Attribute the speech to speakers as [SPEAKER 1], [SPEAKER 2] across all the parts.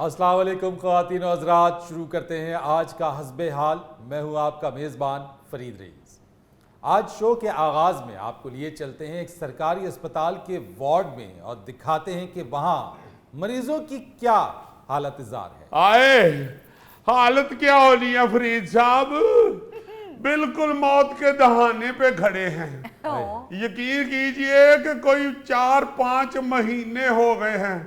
[SPEAKER 1] अस्सलाम वालेकुम ख़वातीन और हज़रात, शुरू करते हैं आज का हस्बे हाल। मैं हूं आपका मेज़बान फरीद रईस। आज शो के आगाज़ में आपको लिए चलते हैं एक सरकारी अस्पताल के वार्ड में और दिखाते हैं कि वहाँ मरीजों की क्या हालत जार है।
[SPEAKER 2] आए हालत क्या होनी है फरीद साहब, बिल्कुल मौत के दहाने पे खड़े हैं। यकीन कीजिए कि कोई 4-5 महीने हो गए हैं,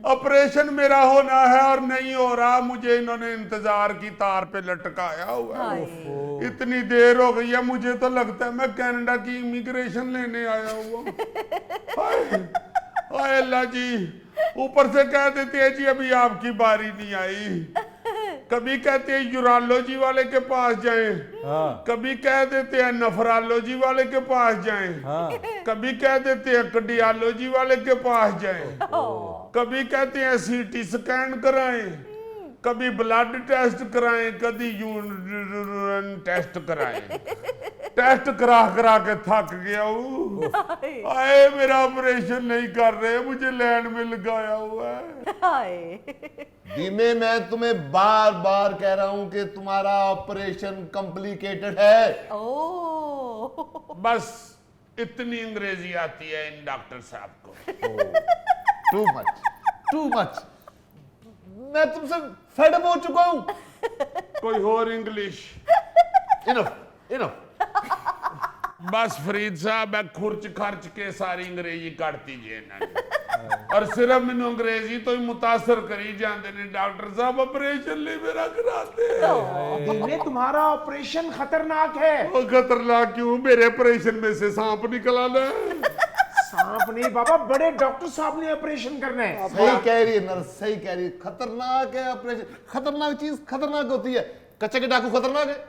[SPEAKER 2] ऑपरेशन मेरा होना है और नहीं हो रहा। मुझे इन्होंने इंतजार की तार पे लटकाया हुआ है। इतनी देर हो गई है, मुझे तो लगता है मैं कनाडा की इमिग्रेशन लेने आया हुआ। हाय अल्लाह जी, ऊपर से कह देते हैं जी अभी आपकी बारी नहीं आई, कभी कहते हैं यूरोलॉजी वाले के पास जाएं, कभी कह देते हैं नफरालॉजी वाले के पास जाएं, कभी कह देते हैं कार्डियोलॉजी वाले के पास जाएं, कभी कहते हैं सीटी स्कैन कराएं, कभी ब्लड टेस्ट कराएं, कभी यूरिन टेस्ट कराएं। टेस्ट करा करा के थक गया हूँ। आए मेरा ऑपरेशन नहीं कर रहे, मुझे लैंड में लगाया हुआ है।
[SPEAKER 3] धीमे, मैं तुम्हें बार बार कह रहा हूं कि तुम्हारा ऑपरेशन कॉम्प्लिकेटेड है।
[SPEAKER 2] बस इतनी अंग्रेजी आती है इन डॉक्टर साहब को।
[SPEAKER 3] Too much. मैं तुमसे फेड अप हो चुका हूं।
[SPEAKER 2] कोई और इंग्लिश।
[SPEAKER 3] इनफ।
[SPEAKER 2] बस फरीद साहब, मैं खुर्च खर्च के सारी अंग्रेजी काट दीजिए और सिर्फ मैंने अंग्रेजी तो ही मुतासर करी जाते ने। डॉक्टर साहब ऑपरेशन ले मेरा कराते हैं।
[SPEAKER 4] तुम्हारा ऑपरेशन खतरनाक है।
[SPEAKER 2] वो खतरनाक क्यों? मेरे ऑपरेशन में से सांप निकला ना।
[SPEAKER 4] सांप नहीं बाबा, बड़े डॉक्टर साहब ने ऑपरेशन करना है।
[SPEAKER 3] सही कह रही है नर्स, सही कह रही है। खतरनाक है ऑपरेशन। खतरनाक चीज खतरनाक होती है। कच्चे के डाकू खतरनाक है।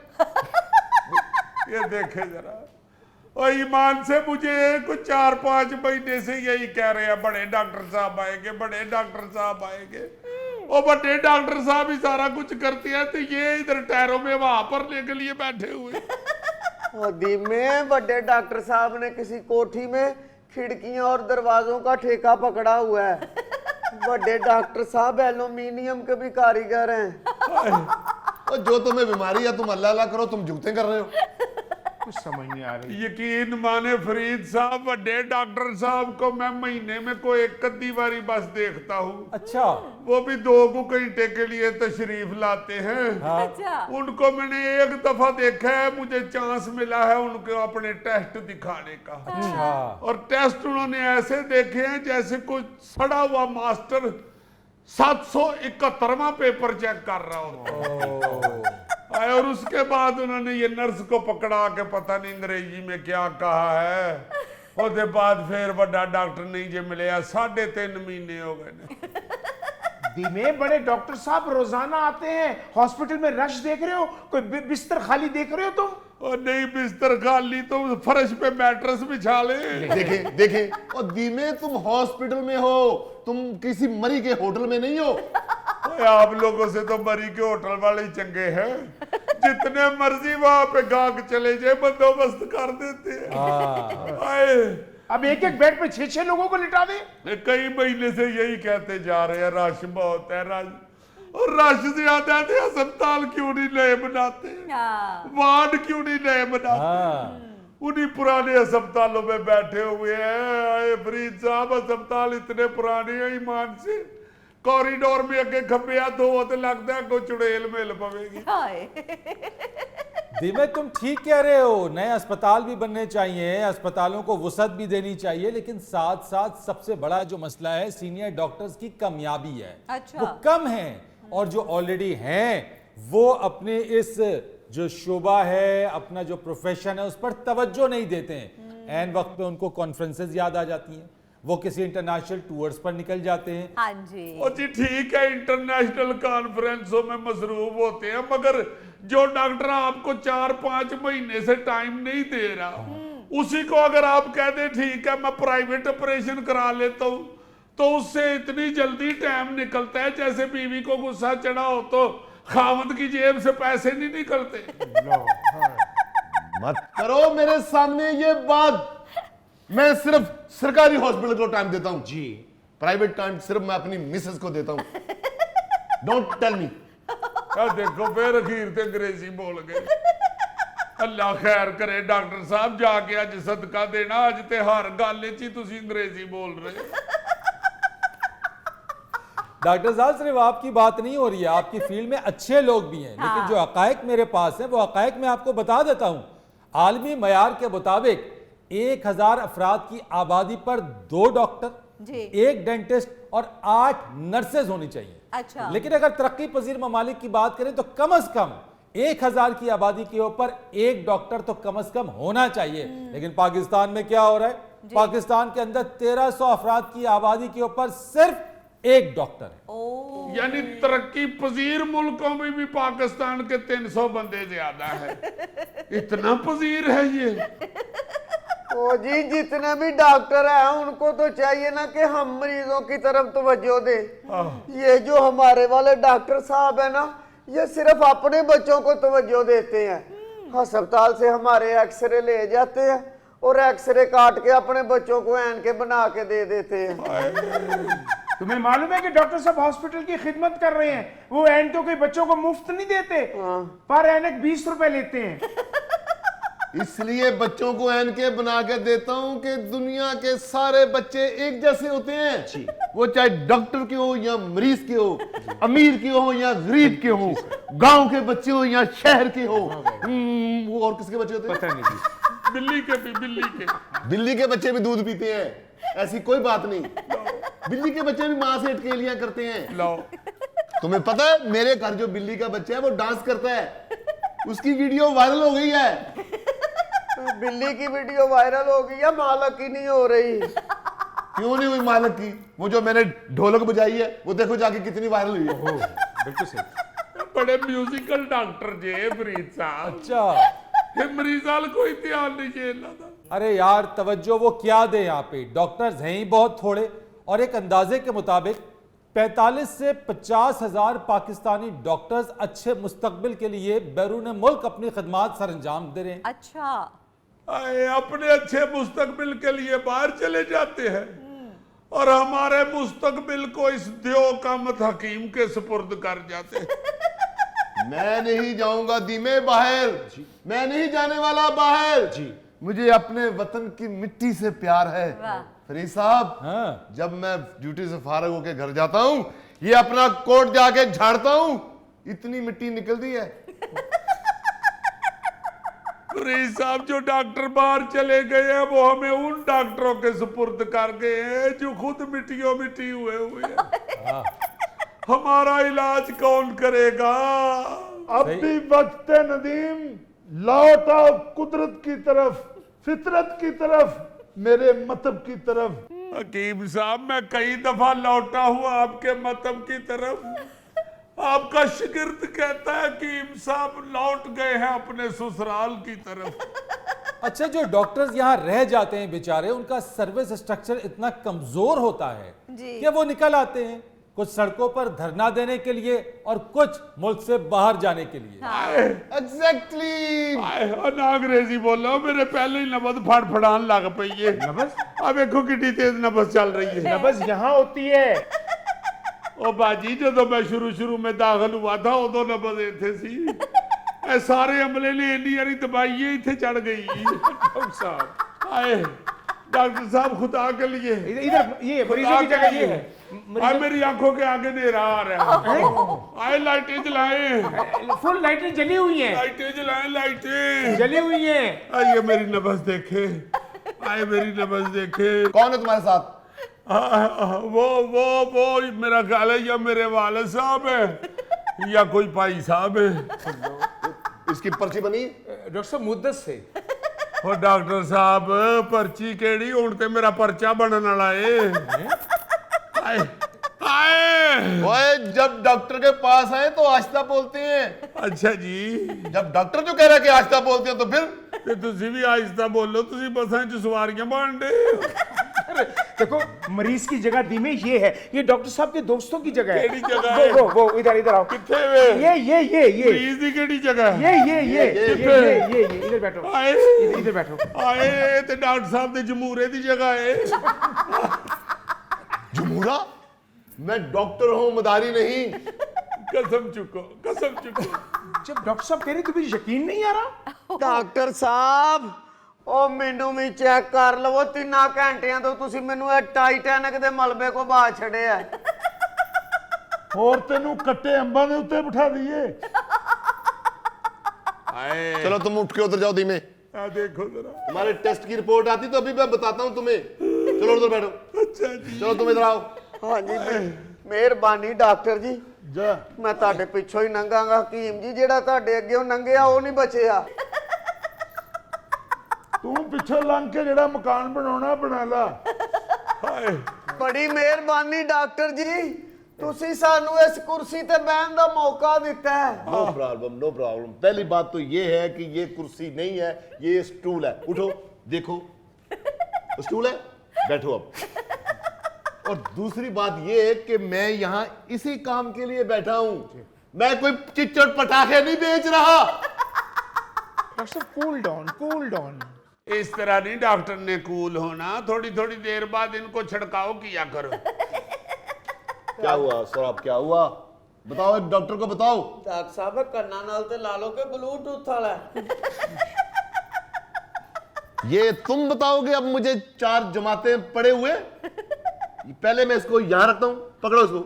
[SPEAKER 2] ये देखे जरा, और ईमान से मुझे कुछ 4-5 महीने से यही कह रहे हैं बड़े डॉक्टर साहब आएंगे, बड़े डॉक्टर साहब आएंगे। और बड़े डॉक्टर साहब ही सारा कुछ करते हैं, तो ये इधर टायरों में वहां भरने के लिए बैठे हुए।
[SPEAKER 5] और धीमे, बड़े डॉक्टर साहब ने किसी कोठी में खिड़कियां और दरवाजों का ठेका पकड़ा हुआ है। बड़े डॉक्टर साहब एल्यूमिनियम के भी कारीगर हैं।
[SPEAKER 3] और जो तुम्हें बीमारी है, तुम अल्लाह अल्लाह करो, तुम जुगते कर रहे हो।
[SPEAKER 4] कुछ समझ नहीं आ रही।
[SPEAKER 2] यकीन माने फरीद साहब, बड़े डॉक्टर साहब को मैं महीने में कोई 1 बारी बस देखता हूँ।
[SPEAKER 1] अच्छा,
[SPEAKER 2] वो भी 2 घंटे के लिए तशरीफ लाते हैं।
[SPEAKER 6] अच्छा।
[SPEAKER 2] उनको मैंने 1 दफा देखा है, मुझे चांस मिला है उनको अपने टेस्ट दिखाने का।
[SPEAKER 1] अच्छा।
[SPEAKER 2] और टेस्ट उन्होंने ऐसे देखे हैं जैसे कोई सड़ा हुआ मास्टर 771वां पेपर चेक कर रहा हो। और उसके बाद उन्होंने ये नर्स को पकड़ा के पता नहीं अंग्रेजी में क्या कहा है। उसके बाद फिर बड़ा डॉक्टर नहीं जे मिले। 3.5 महीने हो गए।
[SPEAKER 4] धीमे, बड़े डॉक्टर साहब रोजाना आते हैं। हॉस्पिटल में रश देख रहे हो? कोई बिस्तर खाली देख रहे हो तुम?
[SPEAKER 2] और नहीं बिस्तर खाली तो फर्श पे मैट्रेस बिछा ले।
[SPEAKER 3] देखें और धीमे, तुम हॉस्पिटल में हो, तुम किसी मरी के होटल में नहीं हो।
[SPEAKER 2] आप लोगों से तो मरी के होटल वाले ही चंगे हैं। जितने मर्जी वहां पे गाहक चले जाए, बंदोबस्त कर देते हैं। आए
[SPEAKER 4] अब एक बेड पे 6-6 लोगों को लिटा दे।
[SPEAKER 2] कई महीने से यही कहते जा रहे हैं, रश बहुत है, रश। और रश से ज्यादा है, अस्पताल क्यों नहीं नए बनाते, वार्ड क्यों नहीं नए बनाते। उन्हीं पुराने अस्पतालों में बैठे हुए हैं। आए फरीद साहब, अस्पताल इतने पुराने हैं, ईमान से कॉरिडोर में अगे खब्बे तो लगता है कोई चुड़ैल मिल पवेगी।
[SPEAKER 1] धीमे, तुम ठीक कह रहे हो, नए अस्पताल भी बनने चाहिए, अस्पतालों को वुसअत भी देनी चाहिए, लेकिन साथ साथ सबसे बड़ा जो मसला है सीनियर डॉक्टर्स की कमियाबी है।
[SPEAKER 6] अच्छा।
[SPEAKER 1] वो कम हैं, और जो ऑलरेडी हैं वो अपने इस जो शोबा है, अपना जो प्रोफेशन है, उस पर तवज्जो नहीं देते हैं। एन वक्त पे उनको कॉन्फ्रेंसेस याद आ जाती हैं, वो किसी इंटरनेशनल टूर्स पर निकल जाते हैं।
[SPEAKER 6] हाँ जी।
[SPEAKER 2] और जी ठीक है, इंटरनेशनल कॉन्फ्रेंसों में मसरूफ होते हैं, मगर जो डॉक्टर आपको 4-5 महीने से टाइम नहीं दे रहा, उसी को अगर आप कह दे ठीक है मैं प्राइवेट ऑपरेशन करा लेता हूं, तो उससे इतनी जल्दी टाइम निकलता है जैसे बीवी को गुस्सा चढ़ा हो तो खामद की जेब से पैसे नहीं निकलते।
[SPEAKER 3] मत करो मेरे सामने ये बात। मैं सिर्फ सरकारी हॉस्पिटल को टाइम देता हूं जी, प्राइवेट टाइम सिर्फ मैं अपनी मिसेस को देता हूं। Don't tell me.
[SPEAKER 2] देखो फिर अखीर ते अंग्रेजी बोल गए। अल्लाह खैर करे डॉक्टर साहब, जाके अज सदका देना, अज ते हर गल च ही तुसी अंग्रेजी बोल रहे।
[SPEAKER 1] डॉक्टर साहब सिर्फ आपकी बात नहीं हो रही है, आपकी फील्ड में अच्छे लोग भी हैं, लेकिन जो हकायक मेरे पास है वो हकायक मैं आपको बता देता हूं। आलमी मयार के मुताबिक 1000 अफराद की आबादी पर 2 डॉक्टर,
[SPEAKER 6] जी।
[SPEAKER 1] 1 डेंटिस्ट और 8 नर्सेज होनी चाहिए।
[SPEAKER 6] अच्छा।
[SPEAKER 1] लेकिन अगर तरक्की पजीर ममालिक की बात करें तो कम अज कम 1000 की आबादी के ऊपर 1 डॉक्टर तो कम अज कम होना चाहिए। लेकिन पाकिस्तान में क्या हो रहा है? पाकिस्तान के अंदर 1300 अफराद की आबादी के ऊपर सिर्फ 1 डॉक्टर है।
[SPEAKER 2] यानी तरक्की पजीर मुल्कों में भी पाकिस्तान के 300 बंदे ज्यादा है। इतना पजीर है ये।
[SPEAKER 5] ओ जी, जितने भी डॉक्टर हैं उनको तो चाहिए ना कि हम मरीजों की तरफ तवज्जो दे। ये जो हमारे वाले डॉक्टर साहब है ना, ये सिर्फ अपने बच्चों को तवज्जो देते हैं। अस्पताल से हमारे एक्सरे ले जाते हैं और एक्सरे काट के अपने बच्चों को ऐनके बना के दे देते हैं।
[SPEAKER 4] तुम्हें मालूम है कि डॉक्टर साहब हॉस्पिटल की खिदमत कर रहे हैं, वो ऐन तो कोई बच्चों को मुफ्त नहीं देते, पर ऐनक 20 रुपए लेते हैं।
[SPEAKER 3] इसलिए बच्चों को ऐनके बना के देता हूं कि दुनिया के सारे बच्चे एक जैसे होते हैं। वो चाहे डॉक्टर के हो या मरीज के हो, अमीर के हो या गरीब के हो, गांव के बच्चे हो या शहर के हो। वो और किसके बच्चे होते हैं?
[SPEAKER 4] पता नहीं।
[SPEAKER 2] बिल्ली के भी, बिल्ली के।
[SPEAKER 3] बिल्ली के बच्चे भी दूध पीते हैं, ऐसी कोई बात नहीं। बिल्ली के बच्चे भी मां से अटकेलियां करते हैं।
[SPEAKER 2] लो,
[SPEAKER 3] तुम्हें पता है मेरे घर जो बिल्ली का बच्चा है वो डांस करता है, उसकी वीडियो वायरल हो गई है।
[SPEAKER 5] बिल्ली की वीडियो वायरल हो गई या मालक की नहीं हो रही?
[SPEAKER 3] क्यों नहीं हुई मालक की? वो जो मैंने ढोलक बजाई है वो देखो जाके कितनी वायरल हुई है।
[SPEAKER 4] बिल्कुल सही।
[SPEAKER 2] बड़े म्यूजिकल डॉक्टर जे फरीद साहब।
[SPEAKER 1] अच्छा,
[SPEAKER 2] ये मरीजाल कोई ध्यान नहीं जे इन्हां दा।
[SPEAKER 1] अरे यार तवज्जो वो क्या दे, यहाँ पे डॉक्टर्स हैं ही बहुत थोड़े। और एक अंदाजे के मुताबिक 45 से 50 हजार पाकिस्तानी डॉक्टर्स अच्छे मुस्तकबिल के लिए बैरून मुल्क अपनी खदमात सर अंजाम दे रहे हैं।
[SPEAKER 6] अच्छा।
[SPEAKER 2] आए अपने अच्छे मुस्तकबिल के लिए बाहर चले जाते हैं और हमारे मुस्तकबिल को इस देव कामत हकीम के सुपुर्द कर जाते हैं।
[SPEAKER 3] मैं नहीं जाऊंगा दीमे बाहर, मैं नहीं जाने वाला बाहर जी। मुझे अपने वतन की मिट्टी से प्यार है। फरीद साहब,
[SPEAKER 1] हाँ।
[SPEAKER 3] जब मैं ड्यूटी से फारग होकर घर जाता हूँ, ये अपना कोट जाके झाड़ता हूँ, इतनी मिट्टी निकलती है।
[SPEAKER 2] फरीद साहब, जो डॉक्टर बाहर चले गए हैं वो हमें उन डॉक्टरों के सुपुर्द कर गए हैं जो खुद मिट्टियों मिट्टी हुए हैं। हमारा इलाज कौन करेगा?
[SPEAKER 7] अब भी वक्त है नदीम, लौट आओ कुदरत की तरफ, फितरत की तरफ, मेरे मतब की तरफ।
[SPEAKER 2] हकीम साहब, मैं कई दफा लौटा हूं आपके मतब की तरफ। आपका शिगिर्द कहता है हकीम साहब लौट गए हैं अपने ससुराल की तरफ।
[SPEAKER 1] अच्छा, जो डॉक्टर्स यहाँ रह जाते हैं बेचारे, उनका सर्विस स्ट्रक्चर इतना कमजोर होता है
[SPEAKER 6] जी।
[SPEAKER 1] कि वो निकल आते हैं कुछ सड़कों पर धरना देने के लिए और कुछ मुल्क से बाहर जाने के लिए।
[SPEAKER 3] एग्जैक्टली।
[SPEAKER 2] ना अंग्रेजी बोलो, मेरे पहले ही नबज फड़फड़ान लग पई है।
[SPEAKER 4] नबज?
[SPEAKER 2] अब देखो कितनी तेज नबज चल रही है।
[SPEAKER 4] नबज यहाँ होती है।
[SPEAKER 2] ओ बाजी, जो मैं शुरू में दाखिल हुआ था उदो नबज इत्थे सी। ए सारे अमले ने इन्नी यारी दबाई है इत्थे चढ़ गई।
[SPEAKER 4] डॉक्टर साहब,
[SPEAKER 2] आए डॉक्टर साहब, खुदा के लिए
[SPEAKER 4] इधर ये मरीजों की जगह ये है।
[SPEAKER 2] आए मेरी आंखों के आगे अंधेरा आ रहा है। आए लाइटें जलाएं,
[SPEAKER 4] फुल लाइटें जली हुई हैं।
[SPEAKER 2] लाइटें जलाएं, लाइटें
[SPEAKER 4] जली हुई हैं।
[SPEAKER 2] आइए मेरी नबज देखे, आए मेरी नबज देखे।
[SPEAKER 3] कौन है तुम्हारे साथ?
[SPEAKER 2] वो मेरा ख्याल है या मेरे वालिद साहब है या कोई भाई साहब है।
[SPEAKER 3] इसकी पर्ची बनी?
[SPEAKER 4] डॉक्टर साहब मुद्दत से।
[SPEAKER 2] और डॉक्टर साहब, पर्ची केड़ी हुण ते मेरा पर्चा बनन वाला है। आए आए।
[SPEAKER 3] ओए, जब डॉक्टर के पास आए तो आस्था बोलते हैं।
[SPEAKER 2] अच्छा जी,
[SPEAKER 3] जब डॉक्टर जो कह रहा है कि आस्था बोलते हैं तो फिर
[SPEAKER 2] ते तुसी भी आहिस्ता बोलो, तुसी बसां च सवारियां बांटदे।
[SPEAKER 4] देखो, मरीज की जगह धीमे ये है, ये डॉक्टर साहब के दोस्तों की जगह है।
[SPEAKER 2] केड़ी जगह है?
[SPEAKER 4] वो इधर आओ।
[SPEAKER 2] किथे वे?
[SPEAKER 4] ये
[SPEAKER 2] मरीज दी केड़ी जगह है?
[SPEAKER 4] ये इधर बैठो।
[SPEAKER 2] आए
[SPEAKER 4] इधर बैठो।
[SPEAKER 2] आए ते डॉक्टर साहब दे जमूरे दी जगह है।
[SPEAKER 3] जमूरा? मैं डॉक्टर हूं, मदारी नहीं।
[SPEAKER 2] कसम चुको, कसम चुको।
[SPEAKER 4] जब डॉक्टर साहब कह रहे तुम्हें यकीन नहीं आ रहा?
[SPEAKER 5] ਡਾਕਟਰ ਸਾਹਿਬ ਉਹ ਮੈਨੂੰ ਵੀ ਚੈੱਕ ਕਰ ਲਵੋ 3 ਘੰਟਿਆਂ ਤੋਂ ਤੁਸੀਂ ਮੈਨੂੰ ਇਹ ਟਾਈਟੈਨਿਕ ਦੇ ਮਲਬੇ ਕੋ ਬਾਹਰ ਛੱਡਿਆ।
[SPEAKER 7] और तेनू कट्टे अंबा दे उत्ते बिठा दिए।
[SPEAKER 2] आए
[SPEAKER 3] चलो तुम उठ के उधर जाओ धीमे।
[SPEAKER 2] आ देखो जरा।
[SPEAKER 3] तुम्हारे टेस्ट की रिपोर्ट आती तो अभी मैं बताता हूँ तुम्हें। चलो उधर बैठो।
[SPEAKER 2] अच्छा जी।
[SPEAKER 3] चलो तुम इधर आओ।
[SPEAKER 5] ਹਾਂਜੀ ਮਿਹਰਬਾਨੀ ਡਾਕਟਰ ਜੀ,
[SPEAKER 7] जा
[SPEAKER 5] ਮੈਂ ਤੁਹਾਡੇ ਪਿੱਛੋਂ ਹੀ ਲੰਘਾਂਗਾ। ਹਕੀਮ ਜੀ ਜਿਹੜਾ ਤੁਹਾਡੇ ਅੱਗੇ ਉਹ ਲੰਘਿਆ ਉਹ ਨਹੀਂ ਬਚਿਆ।
[SPEAKER 7] तू पिछे लंघ के जेड़ा मकान बनाना बना ला।
[SPEAKER 2] हाय
[SPEAKER 5] ਬੜੀ ਮਿਹਰਬਾਨੀ ਡਾਕਟਰ ਜੀ, ਤੁਸੀਂ ਸਾਨੂੰ ਇਸ ਕੁਰਸੀ ਤੇ ਬਹਿਣ ਦਾ ਮੌਕਾ ਦਿੱਤਾ ਹੈ।
[SPEAKER 3] No problem, no problem. पहली बात तो ये है कि ये कुर्सी नहीं है, ये स्टूल है। उठो, देखो स्टूल है, बैठो अब। और दूसरी बात ये है कि मैं यहाँ इसी काम के लिए बैठा हूँ, मैं कोई चिच्चड़ पटाखे नहीं बेच रहा।
[SPEAKER 4] डॉक्टर साहब कूल डाउन।
[SPEAKER 2] इस तरह नहीं डॉक्टर ने कूल होना, थोड़ी थोड़ी देर बाद इनको छिड़काव किया करो।
[SPEAKER 3] क्या हुआ सौरभ, क्या हुआ? बताओ, एक डॉक्टर को बताओ।
[SPEAKER 5] ਡਾਕਟਰ ਸਾਹਿਬ ਕੰਨਾਂ ਨਾਲ ਤੇ ਲਾ ਲਓ ਕਿ ਬਲੂਟੂਥ ਵਾਲਾ ਹੈ।
[SPEAKER 3] ये तुम बताओगे अब मुझे 4 जमातें पड़े हुए? पहले मैं इसको यहाँ रखता हूँ, पकड़ो इसको,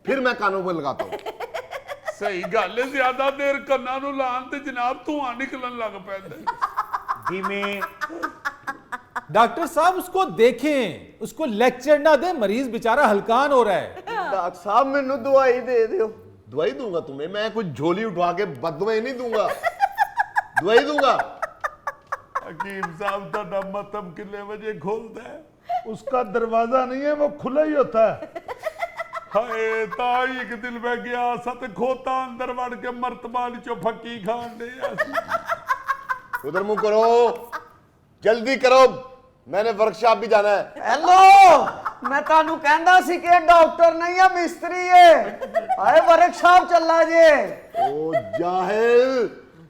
[SPEAKER 3] फिर मैं कानों में लगाता हूँ।
[SPEAKER 2] सही गल है, ज्यादा देर कन्ना नु लान ते जनाब धुआं निकलन लग पैंदा।
[SPEAKER 4] धीमे।
[SPEAKER 1] डॉक्टर साहब उसको देखें, उसको लेक्चर ना दे, मरीज बेचारा हलकान हो रहा है।
[SPEAKER 5] ਡਾਕਟਰ ਸਾਹਿਬ ਮੈਨੂੰ ਦਵਾਈ ਦੇ ਦਿਓ।
[SPEAKER 3] दवाई दूंगा तुम्हें? मैं कुछ झोली उठवा के बदवाई नहीं दूंगा, दवाई दूंगा।
[SPEAKER 2] हकीम साहब ਤੁਹਾਡਾ ਮਤਲਬ ਕਿੰਨੇ ਵਜੇ ਖੁੱਲਦਾ ਹੈ?
[SPEAKER 7] उसका दरवाजा नहीं है, वो खुला ही होता है।
[SPEAKER 2] ਹਾਏ ਤਾਂ ਹੀ ਇੱਕ ਦਿਨ ਮੈਂ ਗਿਆ ਸਤ ਖੋਤਾ ਅੰਦਰ ਵੜ ਕੇ ਮਰਤਬਾਨ ਚੋਂ ਫੱਕੀ ਖਾਣ ਦੇ
[SPEAKER 3] उधर मुंह करो, जल्दी करो, मैंने वर्कशॉप भी जाना है।
[SPEAKER 5] ਹੈਲੋ, ਮੈਂ ਤੁਹਾਨੂੰ ਕਹਿੰਦਾ ਸੀ ਕਿ ਡਾਕਟਰ ਨਹੀਂ ਹੈ ਮਿਸਤਰੀ ਹੈ। ਆਏ ਵਰਕਸ਼ਾਪ ਚੱਲਾ ਜੇ।
[SPEAKER 3] ओ जाहिल,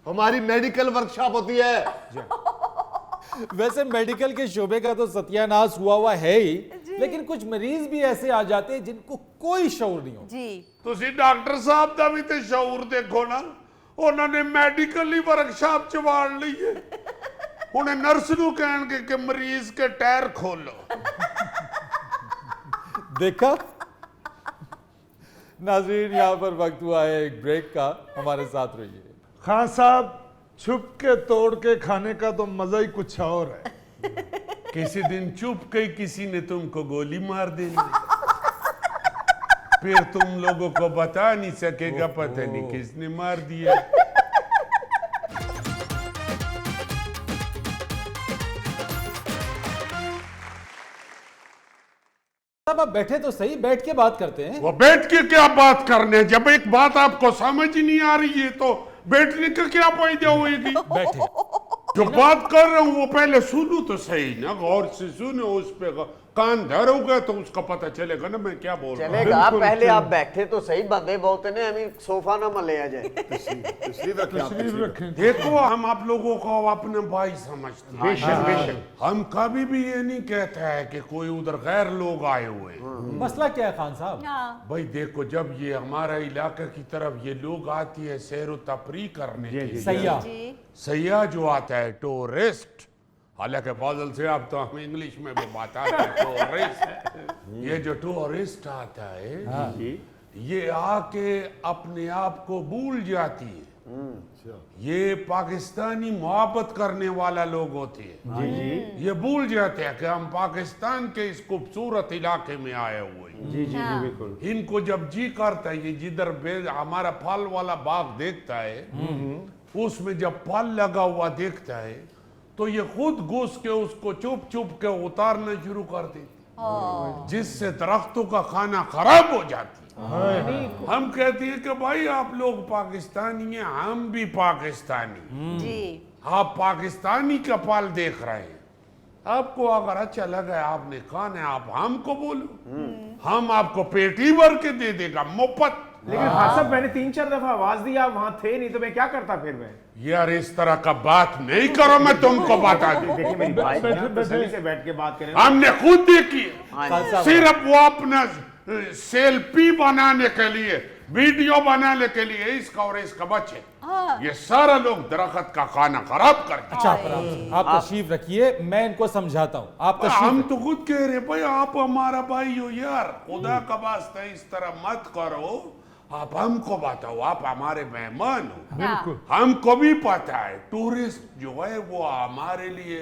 [SPEAKER 3] हमारी मेडिकल वर्कशॉप होती है।
[SPEAKER 1] वैसे मेडिकल के शोबे का तो सत्यानाश हुआ है ही, लेकिन कुछ मरीज भी ऐसे आ जाते हैं जिनको कोई शऊर नहीं होता।
[SPEAKER 6] जी
[SPEAKER 2] ਤੁਸੀਂ ਡਾਕਟਰ ਸਾਹਿਬ ਦਾ ਵੀ ਤੇ ਸ਼ੌਰ ਦੇਖੋ ਨਾ, ਉਹਨਾਂ ਨੇ ਮੈਡੀਕਲ ਹੀ ਵਰਕਸ਼ਾਪ ਚ ਵਾੜ ਲਈ ਹੈ। ਹੁਣ ਨਰਸ ਨੂੰ ਕਹਿਣਗੇ ਕਿ ਮਰੀਜ਼ ਕੇ ਟਾਇਰ ਖੋਲੋ।
[SPEAKER 1] देखा नाज़रीन, यहाँ पर वक्त हुआ है एक ब्रेक का, हमारे साथ रहिए।
[SPEAKER 7] खान साहब, छुप के तोड़ के खाने का तो मजा ही कुछ और है।
[SPEAKER 2] किसी दिन चुप के किसी ने तुमको गोली मार देनी, फिर तुम लोगों को बता नहीं सकेगा पता नहीं किसने मार दिया।
[SPEAKER 1] साहब आप बैठे तो सही, बैठ के बात करते हैं।
[SPEAKER 2] वो बैठ के क्या बात करने, जब एक बात आपको समझ ही नहीं आ रही है तो बैठने का क्या फायदा होगी?
[SPEAKER 1] बैठे।
[SPEAKER 2] जो बात कर रहा हूँ वो पहले सुनो तो सही ना, गौर से सुनो, उस पे कान धरोगे तो उसका पता चलेगा ना मैं क्या बोल रहा हूँ।
[SPEAKER 5] चलेगा, पहले आप बैठे तो सही, बंदे बहुत ने हमें सोफा ना मले आ जाए।
[SPEAKER 3] तशरीफ रखें आप,
[SPEAKER 7] तशरीफ रखें।
[SPEAKER 2] देखो हम आप लोगों को अपना भाई समझते हैं,
[SPEAKER 4] बेशक बेशक।
[SPEAKER 2] हम कभी भी ये नहीं कहते हैं कि कोई उधर गैर लोग आए हुए हैं।
[SPEAKER 1] मसला क्या है खान साहब?
[SPEAKER 6] हाँ
[SPEAKER 2] भाई देखो, जब ये हमारा इलाके की तरफ ये लोग आती है सैर व तफरी करने के लिए,
[SPEAKER 1] सैयाह।
[SPEAKER 6] जी
[SPEAKER 2] सैयाह जो आता है टूरिस्ट, हालांकि फाजल से अब तो हम इंग्लिश में भी बात आते हैं टूरिस्ट। ये जो टूरिस्ट आता है ये आके अपने आप को भूल जाती है। ये पाकिस्तानी मोहब्बत करने वाला लोग होते हैं, ये भूल जाते हैं कि हम पाकिस्तान के इस खूबसूरत इलाके में आए हुए हैं।
[SPEAKER 4] जी जी जी बिल्कुल।
[SPEAKER 2] इनको जब जी करता है, ये जिधर हमारा फल वाला बाग देखता है, उसमें जब फल लगा हुआ देखता है तो ये खुद घुस के उसको चुप चुप के उतारना शुरू कर देती, जिससे दरख्तों का खाना खराब हो जाती है। हम कहते हैं कि भाई आप लोग पाकिस्तानी हैं, हम भी पाकिस्तानी,
[SPEAKER 6] जी
[SPEAKER 2] आप पाकिस्तानी का फल देख रहे हैं, आपको अगर अच्छा लगा आपने खाना है, आप हमको बोलो, हम आपको पेटी भर के दे देगा मुफ्त।
[SPEAKER 4] लेकिन खान साहब मैंने 3-4 दफा आवाज दी, आप वहां थे नहीं, तो मैं क्या करता फिर? मैं
[SPEAKER 2] यार इस तरह का बात नहीं करो, मैं तुमको बता दूं।
[SPEAKER 4] देखिए मेरी बात तसल्ली से बैठ के बात करें।
[SPEAKER 2] हमने खुद देखी है।
[SPEAKER 1] खान साहब,
[SPEAKER 2] सिर्फ वो अपना सेल्फी बनाने के लिए वीडियो बनाने के लिए इसका और इसका बच्चे ये सारा लोग दरख्त का खाना खराब कर दिया।
[SPEAKER 1] अच्छा पर आप तशरीफ रखिए, मैं इनको समझाता हूँ। आप
[SPEAKER 2] हम
[SPEAKER 1] तशरीफ
[SPEAKER 2] तो खुद कह रहे भाई आप हमारा भाई हो यार, खुदा का वास्ता इस तरह मत करो, आप हमको बताओ, आप हमारे मेहमान हो।
[SPEAKER 7] बिल्कुल।
[SPEAKER 2] हमको भी पता है टूरिस्ट जो है वो हमारे लिए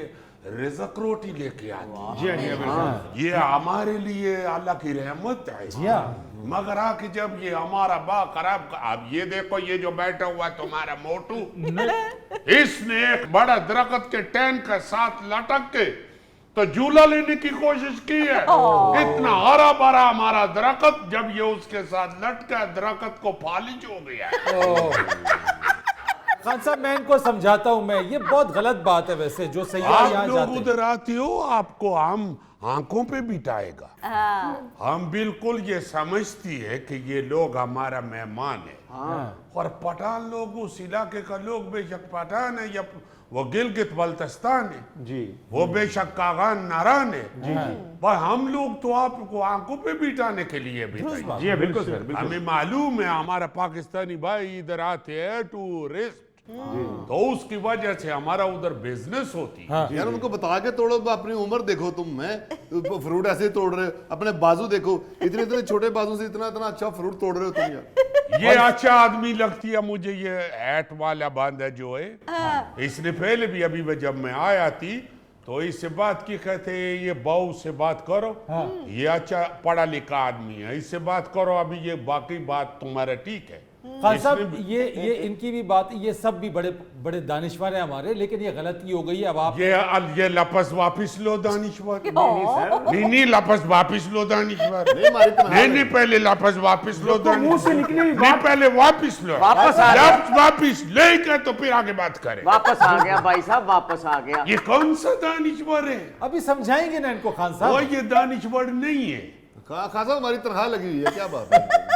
[SPEAKER 2] रिज़्क रोटी लेके आते हैं, ये हमारे लिए अल्लाह की रहमत है।
[SPEAKER 1] जी हाँ।
[SPEAKER 2] मगर आके जब ये हमारा बा खराब, अब ये देखो ये जो बैठा हुआ तुम्हारा मोटू, इसने एक बड़ा दरख्त के टैन के साथ लटक के तो झूला लेने की कोशिश की है। इतना हरा भरा हमारा दरख्त, जब ये उसके साथ लटका दरख्त को फालिज हो गया।
[SPEAKER 1] खान साहब मैं इनको समझाता हूँ, मैं ये बहुत गलत बात है वैसे जो सैयाह
[SPEAKER 2] आप
[SPEAKER 1] यहाँ
[SPEAKER 2] लोग
[SPEAKER 1] जाते हैं।
[SPEAKER 2] उधर आते हो, आपको हम आंखों पे बिठाएगा। हम बिल्कुल ये समझती है कि ये लोग हमारा मेहमान है। और पठान लोग उस इलाके का लोग बेशक पठान है या वो गिलगित बल्तिस्तान है जी, वो बेशक कागान नारान है पर हम लोग तो आपको आंखों पे बिठाने के लिए भी
[SPEAKER 4] जी बिल्कुल सर, बिल्कुल।
[SPEAKER 2] हमें मालूम है हमारा पाकिस्तानी भाई इधर आते हैं टूरिस्ट, तो उसकी वजह से हमारा उधर बिजनेस होती है।
[SPEAKER 3] यार उनको बता के तोड़ो, अपनी उम्र देखो तुम, मैं फ्रूट ऐसे ही तोड़ रहे हो, अपने बाजू देखो, इतने इतने छोटे बाजू से इतना इतना अच्छा फ्रूट तोड़ रहे हो तुम यार।
[SPEAKER 2] ये अच्छा आदमी लगती है मुझे, ये हैट वाला बांधा जो है, इसने पहले भी अभी जब मैं आया थी तो इससे बात की, कहते ये बहू से बात करो, ये अच्छा पढ़ा लिखा आदमी है, इससे बात करो। अभी ये बाकी बात तुम्हारा ठीक है।
[SPEAKER 1] खान साहब ये इनकी भी बात, ये सब भी बड़े बड़े दानिश्वर हैं हमारे, लेकिन ये गलती हो गई है। अब आप
[SPEAKER 2] ये लफज वापिस लो दानिश्वर। नहीं लफज वापिस लो दानिश्वर। नहीं पहले लफज वापिस लो
[SPEAKER 4] मुंह से निकली हुई
[SPEAKER 2] नहीं, पहले वापिस लो,
[SPEAKER 5] वापस आ गया।
[SPEAKER 2] लफ्ज वापिस लेकर तो फिर आगे बात करें।
[SPEAKER 5] वापस आ गया भाई साहब, वापस आ गया।
[SPEAKER 2] ये कौन सा दानिश्वर है?
[SPEAKER 1] अभी समझाएंगे ना इनको खान
[SPEAKER 2] वो
[SPEAKER 1] साहब।
[SPEAKER 2] ये दानिश्वर नहीं है।
[SPEAKER 3] खासा हमारी तनख्वाह लगी हुई है, क्या बात है।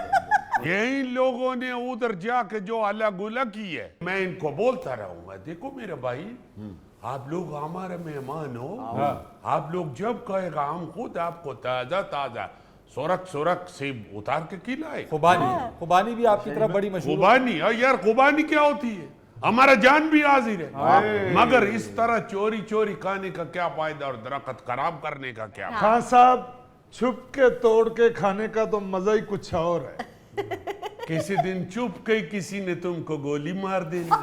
[SPEAKER 2] यही लोगों ने उधर जाके जो अलग गुला की है, मैं इनको बोलता रहूंगा, देखो मेरे भाई आप लोग हमारे मेहमान हो, आप लोग जब कहेगा हम खुद आपको ताजा ताजा सुरख सुरख से उतार के खिलाए।
[SPEAKER 1] खुबानी भी आपकी तरफ बड़ी मशहूर है।
[SPEAKER 2] खुबानी यार, खुबानी क्या होती है? हमारा जान भी हाजिर है, मगर इस तरह चोरी चोरी खाने का क्या फायदा और दरख्त खराब करने का क्या?
[SPEAKER 7] खान साहब छुप के तोड़ के खाने का तो मजा ही कुछ और है।
[SPEAKER 2] किसी दिन चुप के किसी ने तुमको गोली मार देनी,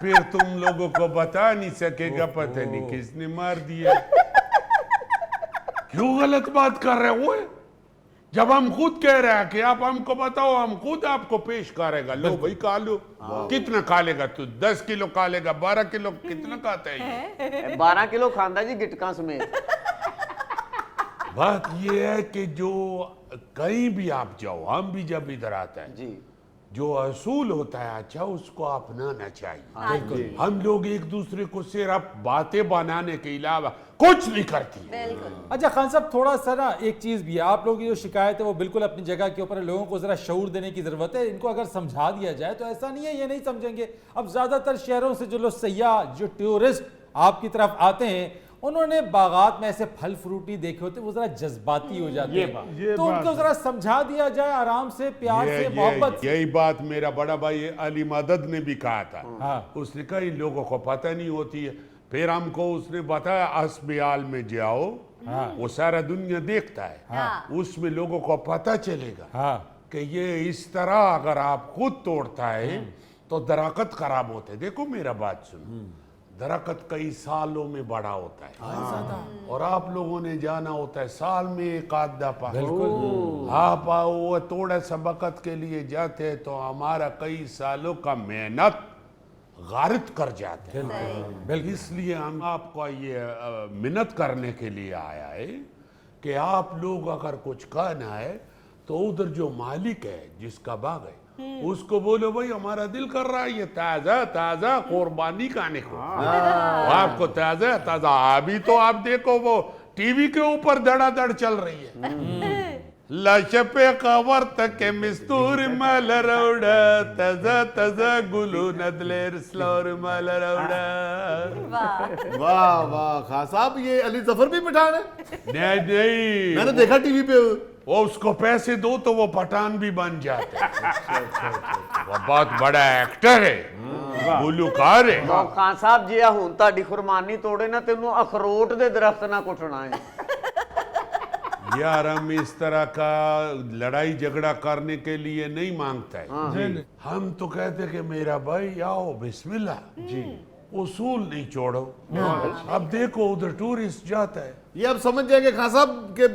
[SPEAKER 2] फिर तुम लोगों को बता नहीं सकेगा पता नहीं किसने मार दिया। क्यों गलत बात कर रहे हो? जब हम खुद कह रहे हैं कि आप हमको बताओ, हम खुद आपको पेश करेगा। लो भाई खा लो। कितना खा लेगा तू? 10 किलो खा लेगा? 12 किलो? कितना खाता है ये?
[SPEAKER 5] 12 किलो खांदा जी गिटका समेत।
[SPEAKER 2] बात ये है कि जो कहीं भी आप जाओ, हम भी जब इधर आता है
[SPEAKER 5] जी,
[SPEAKER 2] जो असूल होता है अच्छा उसको अपनाना चाहिए। हम लोग एक दूसरे को सिर्फ बातें बनाने के अलावा कुछ नहीं करती।
[SPEAKER 1] अच्छा खान साहब थोड़ा सा ना एक चीज भी है, आप लोगों की जो शिकायत है वो बिल्कुल अपनी जगह के ऊपर है, लोगों को जरा शऊर देने की जरूरत है। इनको अगर समझा दिया जाए तो ऐसा नहीं है ये नहीं समझेंगे। अब ज्यादातर शहरों से जो लोग सयाह जो टूरिस्ट आपकी तरफ आते हैं, उन्होंने बागात में ऐसे फल फ्रूटी देखे होते, वो जरा जज्बाती हो जाते हैं, तो उनको जरा समझा दिया जाए आराम से, प्यार से, मोहब्बत से।
[SPEAKER 2] यही बात मेरा बड़ा भाई अली मदद ने भी कहा था। उसने कहा इन लोगों को पता नहीं होती है, फिर हमको उसने बताया अस्पताल में जाओ, वो सारा दुनिया देखता है, उसमें लोगों को पता चलेगा कि ये इस तरह अगर आप खुद तोड़ता है तो दरख्त खराब होते हैं। देखो मेरा बात सुनो, दरख्त कई सालों में बड़ा होता है और आप लोगों ने जाना होता है साल में एक आध दफा। आप वो थोड़ा सा वक्त के लिए जाते हैं तो हमारा कई सालों का मेहनत गारित कर जाते हैं। इसलिए हम आपको ये मिन्नत करने के लिए आया है कि आप लोग अगर कुछ कहना है तो उधर जो मालिक है जिसका बाग है उसको बोलो भाई हमारा दिल कर रहा है ये ताजा ताजा कुर्बानी खाने को, वो आपको ताजा ताजा। अभी तो आप देखो वो टीवी के ऊपर धड़ाधड़ चल रही है, लशपे कवर्त के मिस्तूर मलरौड तज तज गुलू नदलेर स्लोर मलरौड।
[SPEAKER 6] वाह
[SPEAKER 3] वाह वाह खान साहब, ये अली जफर भी पठान है?
[SPEAKER 2] नहीं नहीं,
[SPEAKER 3] मैंने देखा टीवी पे।
[SPEAKER 2] वो उसको पैसे दो तो वो पठान भी बन जाते हैं। वो बहुत बड़ा एक्टर है, गुलूकार है।
[SPEAKER 5] तो खान साहब जी हूं ताड़ी खुरमानी तोड़े ना तेनू अखरोट दे दरख्त ना कुटना है।
[SPEAKER 2] यार हम इस तरह का लड़ाई झगड़ा करने के लिए नहीं मांगता है। हम तो कहते कि मेरा भाई आओ बिस्मिल्लाह जी, उसूल नहीं छोड़ो। अब देखो उधर टूरिस्ट जाता है।
[SPEAKER 3] ये अब समझ जाएंगे खान साहब के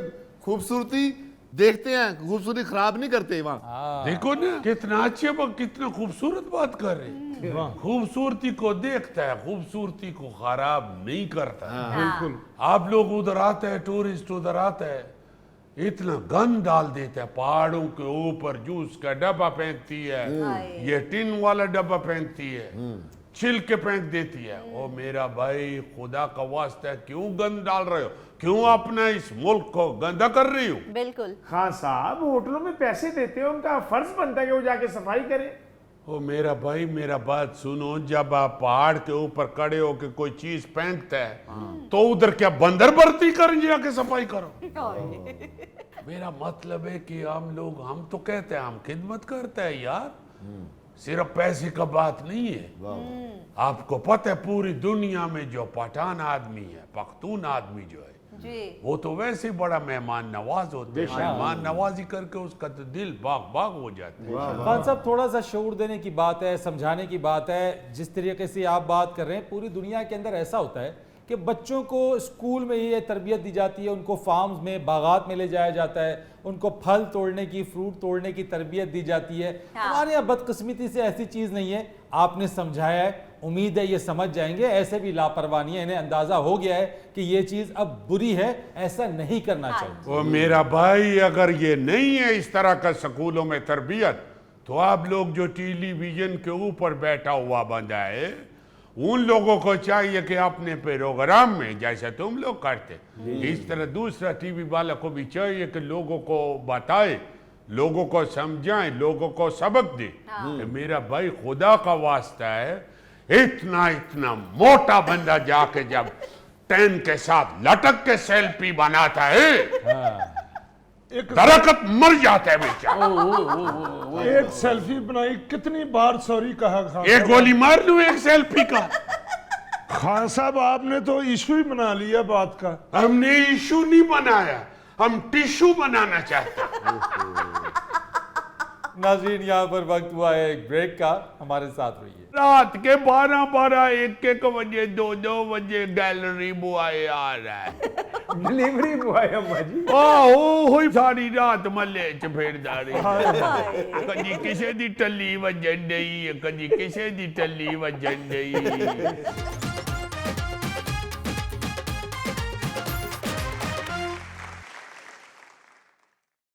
[SPEAKER 3] खूबसूरती देखते हैं, खूबसूरती खराब नहीं करते वहाँ।
[SPEAKER 2] देखो ना कितना अच्छे कितना खूबसूरत बात कर रहे हैं। खूबसूरती को देखता है, खूबसूरती को खराब नहीं करता।
[SPEAKER 6] बिल्कुल।
[SPEAKER 2] आप लोग उधर आते हैं, टूरिस्ट उधर आता है, इतना गंद डाल देता है। पहाड़ों के ऊपर जूस का डब्बा फेंकती है, ये टिन वाला डब्बा फेंकती है, छिल के फेंक देती है। ओ मेरा भाई खुदा का वास्ता है, क्यों गंद डाल रहे हो? क्यों अपना इस मुल्क को गंदा कर रही हो?
[SPEAKER 6] बिल्कुल।
[SPEAKER 4] खान साहब होटलों में पैसे देते हैं, उनका फर्ज बनता है कि वो जाके सफाई करे।
[SPEAKER 2] ओ मेरा भाई मेरा बात सुनो, जब आप पहाड़ के ऊपर खड़े होकर कोई चीज फेंकता है तो उधर क्या बंदर भर्ती करेंगे जाके सफाई करो? मेरा मतलब है कि हम तो कहते हैं हम खिदमत करते हैं यार, सिर्फ पैसे का बात नहीं है। आपको पता है पूरी दुनिया में जो पठान आदमी है, पख्तून आदमी जो है
[SPEAKER 6] जी।
[SPEAKER 2] वो तो वैसे ही बड़ा मेहमान नवाज होते हैं। मेहमान नवाजी करके उसका तो दिल बाग बाग हो जाता है।
[SPEAKER 1] खान साहब थोड़ा सा शऊर देने की बात है, समझाने की बात है। जिस तरीके से आप बात कर रहे हैं, पूरी दुनिया के अंदर ऐसा होता है कि बच्चों को स्कूल में ये तरबियत दी जाती है, उनको फार्म्स में बागात में ले जाया जाता है, उनको फल तोड़ने की, फ्रूट तोड़ने की तरबियत दी जाती है। हमारे यहाँ बदकिस्मती से ऐसी चीज़ नहीं है। आपने समझाया है, उम्मीद है ये समझ जाएंगे। ऐसे भी लापरवाही है, इन्हें अंदाजा हो गया है कि ये चीज़ अब बुरी है, ऐसा नहीं करना चाहिए।
[SPEAKER 2] ओ मेरा भाई, अगर ये नहीं है इस तरह का स्कूलों में तरबियत, तो आप लोग जो टेलीविजन के ऊपर बैठा हुआ बंदा है, उन लोगों को चाहिए कि अपने प्रोग्राम में जैसे तुम लोग करते, इस तरह दूसरा टीवी वाला को भी चाहिए कि लोगों को बताए, लोगों को समझाए, लोगों को सबक दे। कि मेरा भाई खुदा का वास्ता है, इतना इतना मोटा बंदा जाके जब टेन के साथ लटक के सेल्फी बनाता है, दरकत मर जाता है बेचारा।
[SPEAKER 7] एक सेल्फी बनाई, कितनी बार सॉरी कहा खान
[SPEAKER 2] एक गोली मार लूं एक सेल्फी का।
[SPEAKER 7] खान साहब आपने तो इशू ही बना लिया बात का।
[SPEAKER 2] हमने इशू नहीं बनाया, हम टिश्यू बनाना चाहते हैं।
[SPEAKER 1] नाज़रीन, यहाँ पर वक्त हुआ है एक ब्रेक का, हमारे साथ रहिए।
[SPEAKER 2] रात के 12-12, 1-1 बजे, 2-2 बजे गैलरी बॉय आ रहा है।
[SPEAKER 4] डिलीवरी बॉय अम्मा जी।
[SPEAKER 2] ओहो सारी रात मल्ले च फिरदा रही। कदी किसे दी टल्ली वजन डई, कदी किसे दी टल्ली वजन डई।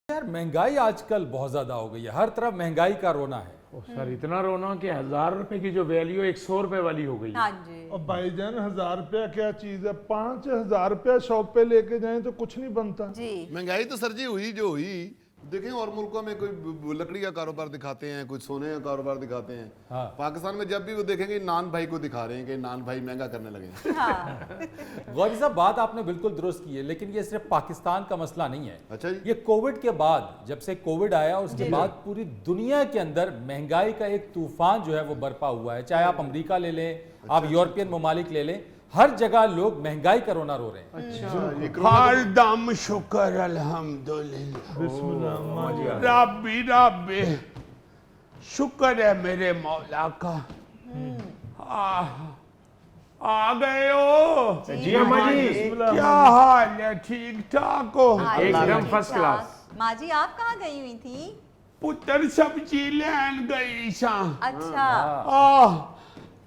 [SPEAKER 1] यार महंगाई आजकल बहुत ज्यादा हो गई है, हर तरफ महंगाई का रोना है।
[SPEAKER 4] सर इतना रोना कि 1000 रुपए की जो वैल्यू 100 रुपए वाली हो गई।
[SPEAKER 6] हाँ जी।
[SPEAKER 7] और भाईजान 1000 रुपया क्या चीज है? 5000 रुपया शॉप पे लेके जाएं तो कुछ नहीं बनता।
[SPEAKER 6] जी।
[SPEAKER 3] महंगाई तो सर जी हुई जो हुई। देखें और मुल्कों में कोई लकड़ी का कारोबार दिखाते हैं, कोई सोने का कारोबार दिखाते हैं।
[SPEAKER 1] हाँ।
[SPEAKER 3] पाकिस्तान में जब भी वो देखेंगे नान भाई को दिखा रहे हैं कि नान भाई महंगा करने लगे।
[SPEAKER 1] गौरी साहब, बात आपने बिल्कुल दुरुस्त की है, लेकिन ये सिर्फ पाकिस्तान का मसला नहीं है।
[SPEAKER 3] अच्छा जी।
[SPEAKER 1] ये कोविड के बाद, जब से कोविड आया उसके बाद पूरी दुनिया के अंदर महंगाई का एक तूफान जो है वो बरपा हुआ है। चाहे आप अमेरिका ले लें, आप यूरोपियन ममालिक ले लें, हर जगह लोग महंगाई का रोना रो रहे हैं।
[SPEAKER 2] हर दम शुक्र अल्हम्दुलिल्लाह, रब्बी रब्बी, शुक्र है मेरे मौला का। आ गए हो?
[SPEAKER 4] जी अम्मा जी।
[SPEAKER 2] क्या हाल है? ठीक ठाक हो?
[SPEAKER 4] एकदम फर्स्ट क्लास।
[SPEAKER 6] माँ जी आप कहाँ गई हुई थी?
[SPEAKER 2] पुत्र सब्जी लेन गई सा।
[SPEAKER 6] अच्छा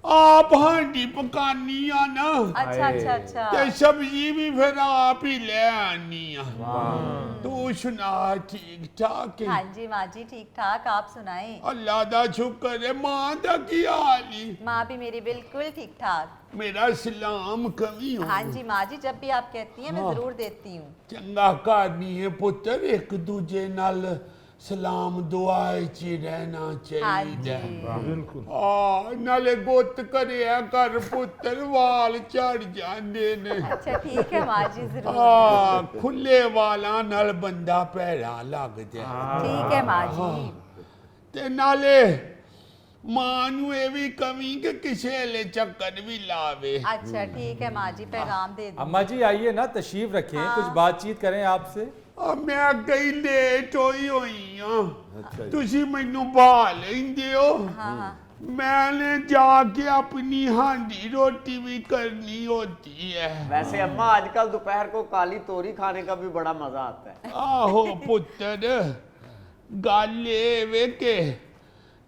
[SPEAKER 2] आप हांडी पकानी आ ना,
[SPEAKER 6] अच्छा अच्छा अच्छा।
[SPEAKER 2] ते सब्जी भी फिर आप ही ले आनी आ। तू सुना ठीक ठाक है?
[SPEAKER 6] हाँ जी माँ जी ठीक ठाक, आप सुनाएं।
[SPEAKER 2] अल्लाह दा शुक्र है। मां दा की हाल है?
[SPEAKER 6] माँ भी मेरी बिल्कुल ठीक ठाक।
[SPEAKER 2] मेरा सलाम कमी हो
[SPEAKER 6] हाँ जी माँ जी, जब भी आप कहती हैं मैं जरूर देती हूँ।
[SPEAKER 2] चंगा करनी है पुत्र, एक दूजे नाल सलाम दुआ च रहना
[SPEAKER 6] हाँ
[SPEAKER 2] चाहिए।
[SPEAKER 6] जी।
[SPEAKER 7] बिल्कुल
[SPEAKER 2] नाले गुत करिया कर पुत्र, वाल झड़ जाते ने।
[SPEAKER 6] अच्छा ठीक है माँ जी, जरूर।
[SPEAKER 2] खुले वाला नाल बंदा भैड़ा लग जाए।
[SPEAKER 6] ठीक है माँ जी।
[SPEAKER 2] ते नाले मां नू ये भी कमी कि किसे वेले चक्कर भी लावे।
[SPEAKER 6] अच्छा ठीक है माँ जी, पैगाम दे दूँ।
[SPEAKER 1] अम्मा जी आइए ना, तशरीफ रखें, कुछ बातचीत करें आपसे।
[SPEAKER 2] मैं कई लेट होई
[SPEAKER 3] अच्छा जी।
[SPEAKER 2] तुसी मैनू बहा लेंदे हो।
[SPEAKER 6] हाँ।
[SPEAKER 2] मैंने जाके अपनी हांडी रोटी भी करनी होती है।
[SPEAKER 5] वैसे अम्मा आजकल दोपहर को काली तोरी खाने का भी बड़ा मजा आता है।
[SPEAKER 2] आहो पुत्र, गल ये वे के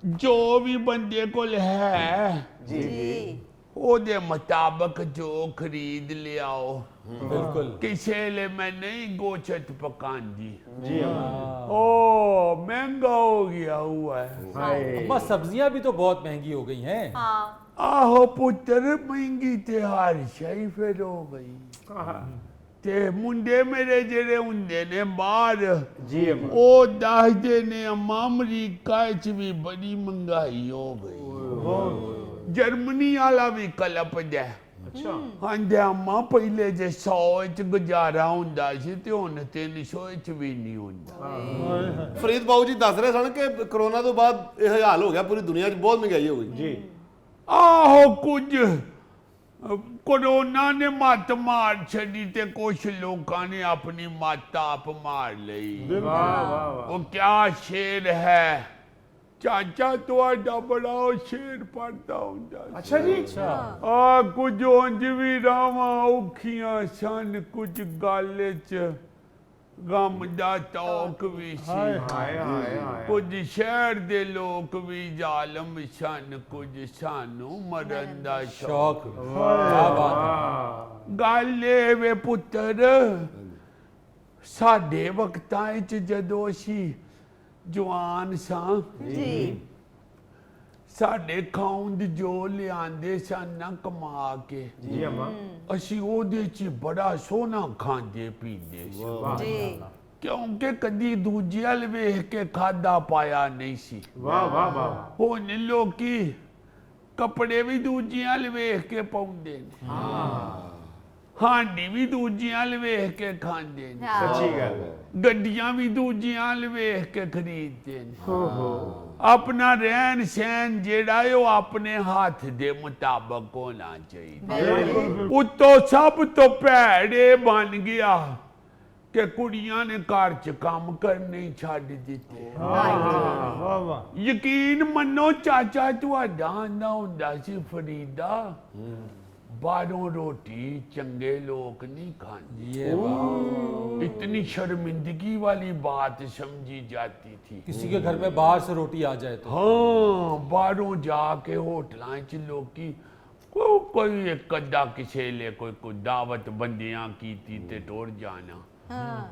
[SPEAKER 2] जो भी बंदे कोल है
[SPEAKER 6] जी।
[SPEAKER 2] ओदे मुताबिक जो खरीद ले आओ।
[SPEAKER 1] बिल्कुल।
[SPEAKER 2] किसे ले मैं नहीं गोचत पकांदी।
[SPEAKER 7] जी अम्मा।
[SPEAKER 2] ओ महंगा हो गया हुआ है।
[SPEAKER 1] अम्मा सब्जियां भी तो बहुत महंगी हो गई हैं।
[SPEAKER 6] हाँ।
[SPEAKER 2] आहो पुत्र, महंगी ते हर शई फिर हो गई। ते मुंडे मेरे जेड़े हुंदे ने बाहर,
[SPEAKER 4] जी अम्मा।
[SPEAKER 2] ओ दसदे ने अम्मा अमरीका च भी बड़ी महंगाई हो गई। जर्मनी वाला भी कलपदा है।
[SPEAKER 4] अच्छा।
[SPEAKER 2] आंदे अम्मा पहले जे 100 च गुजारा हुंदा सी ते हुण 300 च भी नहीं हुंदा।
[SPEAKER 3] फरीद बाबू जी दस रहे सन कि कोरोना तो बाद यह हाल हो गया, पूरी दुनिया च बहुत महंगाई हो गई।
[SPEAKER 4] जी।
[SPEAKER 2] आहो कुछ कोरोना ने मत मार छड़ी ते कुछ लोगों ने अपनी मत आप मार ली।
[SPEAKER 4] वाह वाह वाह।
[SPEAKER 2] वो क्या शेर है, चाचा तुहाडा बड़ा शेर पढ़ता हुंदा।
[SPEAKER 4] अच्छा जी।
[SPEAKER 2] कुछ उंज भी रावां औखियां सन, कुछ गल च गम दा तौक भी सी।
[SPEAKER 4] हाय हाय हाय।
[SPEAKER 2] कुछ शहर दे लोग भी जालम सन, कुछ सानू मरन दा शौक।
[SPEAKER 1] शौक। क्या बात है।
[SPEAKER 2] गल ए वे पुत्र, साडे वक्तां च जदों असी जवान सां,
[SPEAKER 6] जी।
[SPEAKER 2] साडे खाउंद जो लिआंदे सन ना कमा के,
[SPEAKER 4] जी अम्मा।
[SPEAKER 2] असी ओदे च बड़ा सोना खांदे पींदे सी।
[SPEAKER 6] जी।
[SPEAKER 2] क्योंकि कदी दूजे अल वेख के खादा पाया नहीं सी।
[SPEAKER 4] वाह वाह वाह।
[SPEAKER 2] हुण लोकी कपड़े भी दूजे अल वेख के पाउंदे ने, हांडी भी दूजे अल वेख के खांदे ने,
[SPEAKER 4] सच्ची गल है।
[SPEAKER 2] गड्डियां भी दूजे अल वेख के खरीदते ने। अपना रहन सहन जेड़ा है वो अपने हाथ दे मुताबिक होना चाहिए। उतो सब तो भैड़े बन गया कि कुड़ियां ने घर च काम करने ही छड़ दिते।
[SPEAKER 7] वाह वाह।
[SPEAKER 2] यकीन मनो चाचा तुहाडा आंदा हुंदा सी फरीदा, बाहरों रोटी चंगे लोग नहीं खाते।
[SPEAKER 1] ये बात।
[SPEAKER 2] इतनी शर्मिंदगी वाली बात समझी जाती थी।
[SPEAKER 1] किसी के घर में बाहर से रोटी आ जाए तो।
[SPEAKER 2] हाँ, बाहरों जाके होटलों च लोकी कोई एक अद्धा किसे ले कोई दावत बंदियां कीती ते टुर जाना।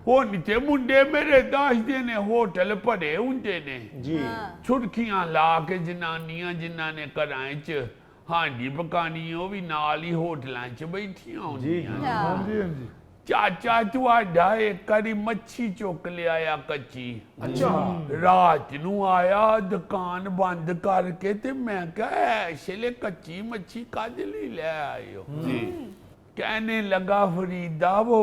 [SPEAKER 2] हुण ते मुंडे मेरे दसदे ने होटल भरे हुंदे ने।
[SPEAKER 4] जी।
[SPEAKER 2] छुड़कियां ला के जनानियां जिन्हां ने घरां च हांडी पकानी ओ भी नाल ही होटलां च बैठियां होंदियां।
[SPEAKER 7] हाँ जी हाँ जी।
[SPEAKER 2] चाचा तुहाडा एक बारी मच्छी चुक लिया कच्ची।
[SPEAKER 4] अच्छा।
[SPEAKER 2] रात नू आया दुकान बंद करके ते मैं कहा ऐसे कच्ची मच्छी कद ली ले आए हो। कहने लगा फरीदा वो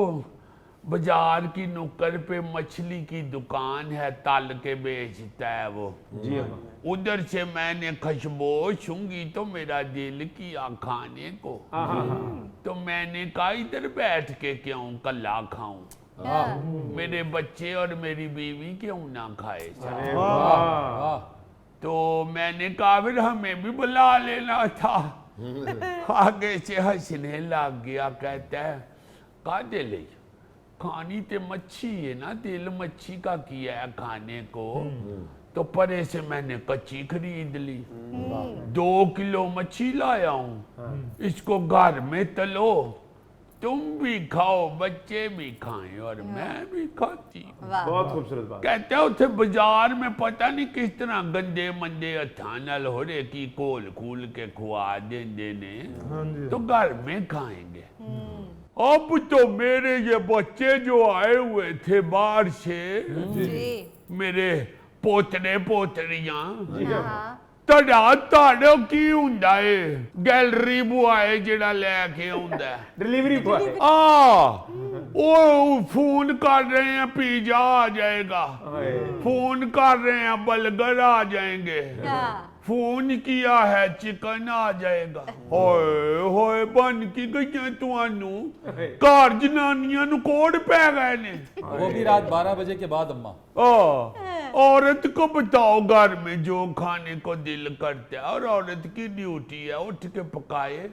[SPEAKER 2] बाजार की नुक्कड़ पे मछली की दुकान है, तल के बेचता है वो।
[SPEAKER 4] जी।
[SPEAKER 2] उधर से मैंने खुशबू सूंघी तो मेरा दिल किया खाने को। तो मैंने कहा इधर बैठ के क्यों कल्ला खाऊं, मेरे बच्चे और मेरी बीवी क्यों ना खाए।
[SPEAKER 1] वाह।
[SPEAKER 2] तो मैंने कहा फिर हमें भी बुला लेना था। आगे से हंसने लग गया, कहता है कादे ले खानी ते मच्छी है ना, दिल मच्छी का किया है खाने को। तो परे से मैंने कच्ची खरीद ली, 2 किलो मच्छी लाया हूं, इसको घर में तलो तुम भी खाओ, बच्चे भी खाएं और मैं भी खाती हूं।
[SPEAKER 6] वाह
[SPEAKER 4] बहुत खूबसूरत बात।
[SPEAKER 2] कहते हैं उसे बाजार में पता नहीं किस तरह गंदे मंदे हथा नाल होरे की कोल खूल के खुआ देंदे ने, तो घर में खाएंगे। अब तो मेरे ये बच्चे जो आए हुए थे बाहर से,
[SPEAKER 6] जी
[SPEAKER 2] मेरे पोतरे पोतरियां,
[SPEAKER 6] हाँ
[SPEAKER 2] ਤੁਹਾਡੇ ਕੀ ਹੁੰਦਾ ਏ ਗੈਲਰੀ ਬੁਆਏ ਜਿਹੜਾ ਲੈ ਕੇ ਆਉਂਦਾ
[SPEAKER 4] डिलीवरी बॉय।
[SPEAKER 2] ਉਹ फोन कर रहे हैं पिज्जा आ जाएगा, फोन कर रहे हैं बर्गर आ जाएंगे,
[SPEAKER 6] हाँ
[SPEAKER 2] फोन किया है चिकन आ जाएगा। होए होए बन की गई ਤੁਹਾਨੂੰ ਘਰ ਜਨਾਨੀਆਂ ਨੂੰ ਕੋੜ ਪੈ ਗਏ ਨੇ।
[SPEAKER 1] वो भी रात 12 बजे के बाद अम्मा।
[SPEAKER 2] औरत को बताओ घर में जो खाने को दिल करता है, और औरत की ड्यूटी है उठ के पकाए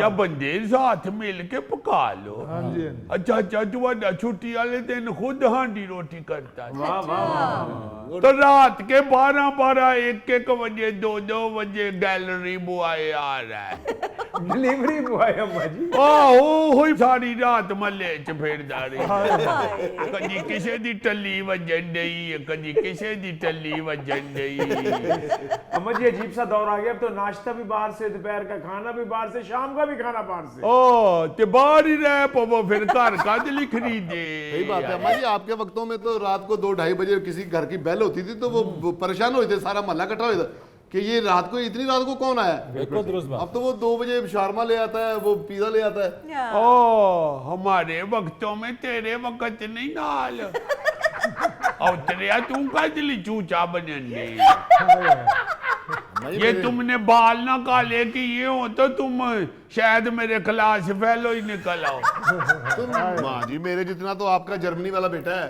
[SPEAKER 2] या बंदे साथ मिल के पका लो। अच्छा अच्छा तुम्हारा छुट्टी वाले दिन खुद हांडी रोटी करता है।
[SPEAKER 4] वाह वाह वाह।
[SPEAKER 2] तो रात के 12-12 1-1 बजे 2-2 बजे गैलरी बॉय आ रहा है।
[SPEAKER 4] डिलीवरी बॉय अम्मा जी।
[SPEAKER 2] आहो होई सारी रात मल्ले च फिरदा रही, कदी किसे दी टल्ली वजन डई, कदी किसे दी टल्ली वजन डई।
[SPEAKER 4] अम्मा जी अजीब सा दौर आ गया, अब तो नाश्ता भी बाहर से, दोपहर का खाना भी बाहर से, शाम का भी खाना बाहर से।
[SPEAKER 2] ओ ते बाहर ही रह पवो, फिर घर का दिल खरीदे।
[SPEAKER 3] सही बात है अम्मा जी, आपके वक्तों में तो रात को 2-2:30 बजे किसी घर की बेल होती थी तो वो परेशान होते, सारा मोहल्ला इकट्ठा होता कि ये रात को, इतनी रात को कौन आया।
[SPEAKER 1] बिल्कुल दुरुस्त बात।
[SPEAKER 3] अब तो वो 2 बजे शारमा ले आता है, वो पिज्जा ले आता है।
[SPEAKER 2] ओ हमारे वक्तों में तेरे वक्त नहीं नाल और तेरे तू का दिल चूचा बनन ये तुमने बाल ना काले किए हो तो तुम शायद मेरे खिलाफ फैलो ही निकल आओ।
[SPEAKER 3] माँ जी मेरे जितना तो आपका जर्मनी वाला बेटा है।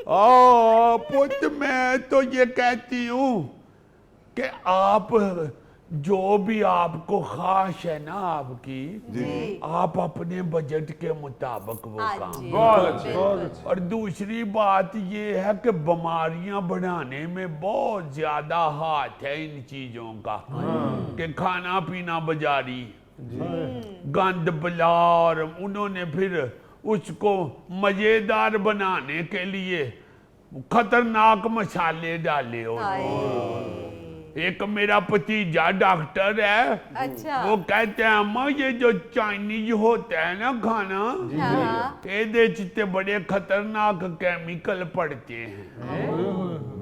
[SPEAKER 2] ओ पुत मैं तो ये कहती हूँ कि आप जो भी आपको ख्वाहिश है ना आपकी, आप अपने बजट के मुताबिक वो
[SPEAKER 6] हाँ
[SPEAKER 2] काम
[SPEAKER 6] जी,
[SPEAKER 4] बहुत अच्छे,
[SPEAKER 6] बिल्कुल।
[SPEAKER 2] और दूसरी बात ये है कि बीमारियां बढ़ाने में बहुत ज्यादा हाथ है इन चीजों का, कि खाना पीना बाजारी गंद बला, और उन्होंने फिर उसको मजेदार बनाने के लिए खतरनाक मसाले डाले होते। एक मेरा भतीजा डॉक्टर है,
[SPEAKER 6] अच्छा
[SPEAKER 2] वो कहते हैं अम्मा ये जो चाइनीज होता है ना खाना,
[SPEAKER 6] हाँ
[SPEAKER 2] ਇਹਦੇ ਚ ਤੇ बड़े खतरनाक केमिकल पड़ते हैं।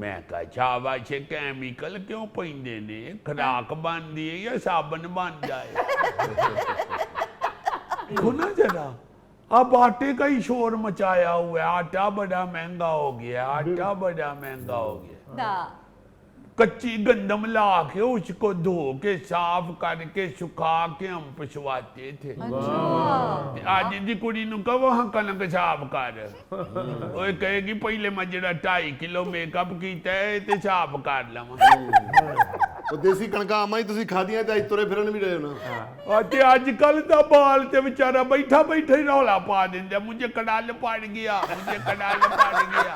[SPEAKER 2] मैं कहा शाबाश केमिकल क्यों पैंदे ने, खुराक बनती है या साबन बन जाए। सुना जरा, अब आटे का ही शोर मचाया हुआ है, आटा बड़ा महंगा हो गया, आटा बड़ा महंगा हो गया।
[SPEAKER 6] ना
[SPEAKER 2] कच्ची गंदम ला के उसको धो के साफ करके सुखा के हम पिछवाते थे। आज दी कुड़ी नु कहो हाँ कनक साफ कर, वो कहेगी पहले मैं जरा 2.5 किलो मेकअप कीता है ते साफ कर लवा।
[SPEAKER 3] वो देसी कणका अम्मा जी तुसी खादियां ते आज तुरे फिरन भी रहे हो ना।
[SPEAKER 2] ते अजकल दा बाल ते बेचारा बैठा बैठा ही रौला पा देंदा, मुझे कड़ाल पड़ गया, मुझे कड़ाल पड़ गया।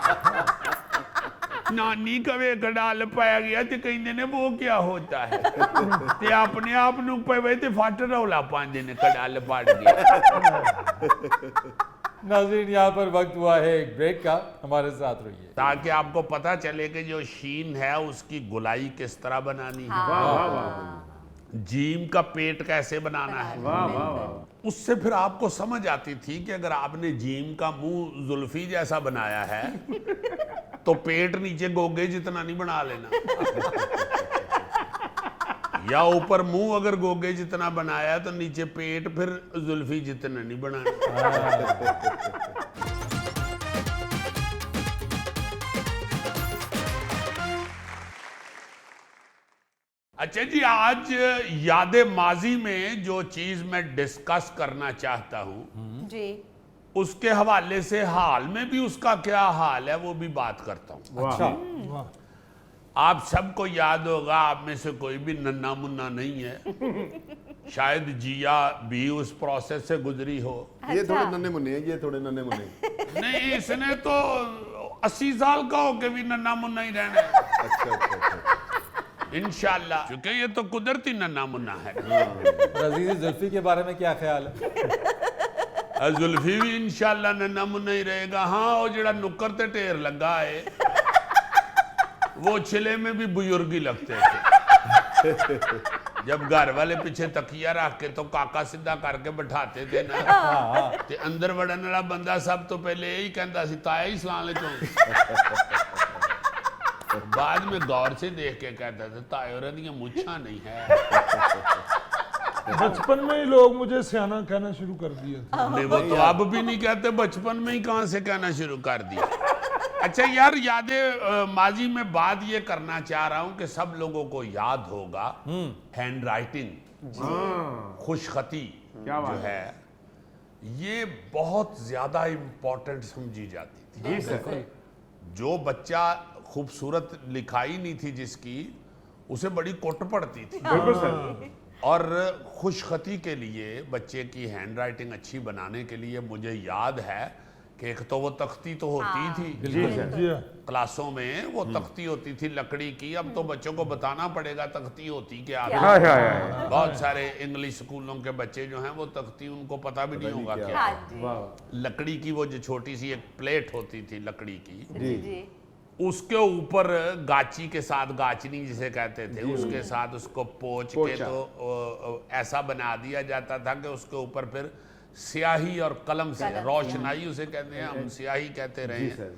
[SPEAKER 2] नानी कवे कड़ाल पाया गया ते कहते ने वो क्या होता है, ते अपने आप नु पवे ते फट रौला पांदे ने कड़ाल पड़ गया।
[SPEAKER 1] नाज़रीन यहाँ पर वक्त हुआ है एक ब्रेक का, हमारे साथ रहिए
[SPEAKER 2] ताकि आपको पता चले कि जो शीन है उसकी गुलाई किस तरह बनानी है,
[SPEAKER 4] वाह वाह वाह।
[SPEAKER 2] जीम का पेट कैसे बनाना है।
[SPEAKER 4] वाह वाह वाह।
[SPEAKER 2] उससे फिर आपको समझ आती थी कि अगर आपने जीम का मुंह जुल्फी जैसा बनाया है तो पेट नीचे गोगे जितना नहीं बना लेना, या ऊपर मुंह अगर गोगे जितना बनाया तो नीचे पेट फिर जुल्फी जितना नहीं बनाना। अच्छा जी, आज यादे माजी में जो चीज मैं डिस्कस करना चाहता हूं
[SPEAKER 6] जी
[SPEAKER 2] उसके हवाले से हाल में भी उसका क्या हाल है वो भी बात करता हूं।
[SPEAKER 1] अच्छा
[SPEAKER 2] आप सबको याद होगा, आप में से कोई भी नन्ना मुन्ना नहीं है, शायद जिया भी उस प्रोसेस से गुजरी हो।
[SPEAKER 3] ये थोड़े नन्हे मुन्ने हैं, ये थोड़े नन्हे मुन्ने।
[SPEAKER 2] नहीं, इसने तो 80 साल का होके भी नन्ना मुन्ना ही रहना है।
[SPEAKER 3] अच्छा
[SPEAKER 2] इंशाल्लाह, क्योंकि ये तो कुदरती नन्ना मुन्ना है।
[SPEAKER 1] और अजीज जुल्फी के बारे में क्या ख्याल है?
[SPEAKER 2] जुल्फी भी इंशाल्लाह नन्ना मुन्ना ही रहेगा। हाँ वो जड़ा नुक्कर ते ढेर लगा है वो छिले में भी बुजुर्गी लगते थे। जब घर वाले पीछे तकिया रख के तो काका सीधा करके बैठाते थे ना, ते अंदर वड़न वाला बंदा सब तो पहले यही कहता सी ताया ही सलाम अलैकुम। बाद में गौर से देख के कहता था तायो दी मुच्छा नहीं है।
[SPEAKER 7] बचपन में ही लोग मुझे सियाना कहना शुरू कर दिए थे।
[SPEAKER 2] नहीं वो तो अब भी नहीं कहते, बचपन में ही कहां से कहना शुरू कर दिया। अच्छा यार, यादें माजी में बात ये करना चाह रहा हूं कि सब लोगों को याद होगा हैंड राइटिंग, खुशखती जो है ये बहुत ज्यादा इंपॉर्टेंट समझी जाती थी।
[SPEAKER 4] जी सर।
[SPEAKER 2] जो बच्चा खूबसूरत लिखाई नहीं थी जिसकी, उसे बड़ी कुट पड़ती थी।
[SPEAKER 4] बिल्कुल सर।
[SPEAKER 2] और खुशखती के लिए बच्चे की हैंड राइटिंग अच्छी बनाने के लिए मुझे याद है कि एक तो वो तख्ती तो होती थी
[SPEAKER 4] जी सर।
[SPEAKER 7] जी हाँ।
[SPEAKER 2] क्लासों में, वो तख्ती होती थी लकड़ी की। अब तो बच्चों को बताना पड़ेगा तख्ती होती क्या है।
[SPEAKER 4] हाँ हाँ हाँ।
[SPEAKER 2] बहुत सारे इंग्लिश स्कूलों के बच्चे जो हैं वो तख्ती उनको पता भी नहीं होगा क्या
[SPEAKER 6] हाँ
[SPEAKER 2] है।
[SPEAKER 6] जी।
[SPEAKER 4] वाह।
[SPEAKER 2] लकड़ी की वो जो छोटी सी एक प्लेट होती थी लकड़ी की,
[SPEAKER 6] जी जी।
[SPEAKER 2] उसके ऊपर गाची के साथ, गाचनी जिसे कहते थे, उसके साथ उसको पोंछ के तो ऐसा बना दिया जाता था कि उसके ऊपर फिर स्याही और कलम से, रोशनाई उसे कहते हैं, हम स्याही कहते रहे हैं,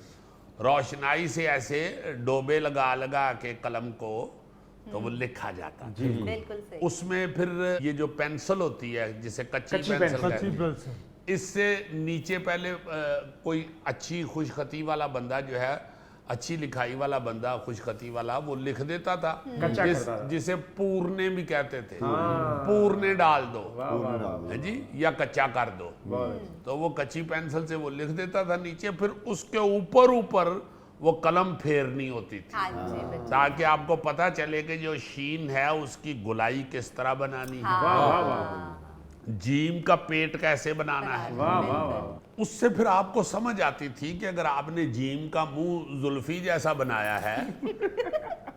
[SPEAKER 2] रोशनाई से ऐसे डोबे लगा लगा के कलम को तो वो लिखा जाता था।
[SPEAKER 6] बिल्कुल सही।
[SPEAKER 2] उसमें फिर ये जो पेंसिल होती है जिसे कच्ची पेंसिल कहते
[SPEAKER 7] सच्ची
[SPEAKER 2] हैं,
[SPEAKER 7] बात से।
[SPEAKER 2] इससे नीचे पहले कोई अच्छी खुशखती वाला बंदा जो है, अच्छी लिखाई वाला बंदा, खुशखती वाला, वो लिख देता था जिसे पूरने भी कहते थे। पूरने डाल दो है जी, या कच्चा कर दो। तो वो कच्ची पेंसिल से वो लिख देता था नीचे, फिर उसके ऊपर ऊपर वो कलम फेरनी होती थी
[SPEAKER 6] हाँ जी बिल्कुल।
[SPEAKER 2] ताकि आपको पता चले कि जो शीन है उसकी गुलाई किस तरह बनानी है, जीम का पेट कैसे बनाना है। उससे फिर आपको समझ आती थी कि अगर आपने जीम का मुंह जुल्फी जैसा बनाया है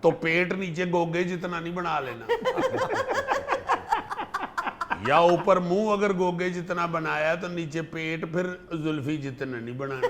[SPEAKER 2] तो पेट नीचे गोगे जितना नहीं बना लेना, या ऊपर मुंह अगर गोगे जितना बनाया तो नीचे पेट फिर जुल्फी जितना नहीं बनाना।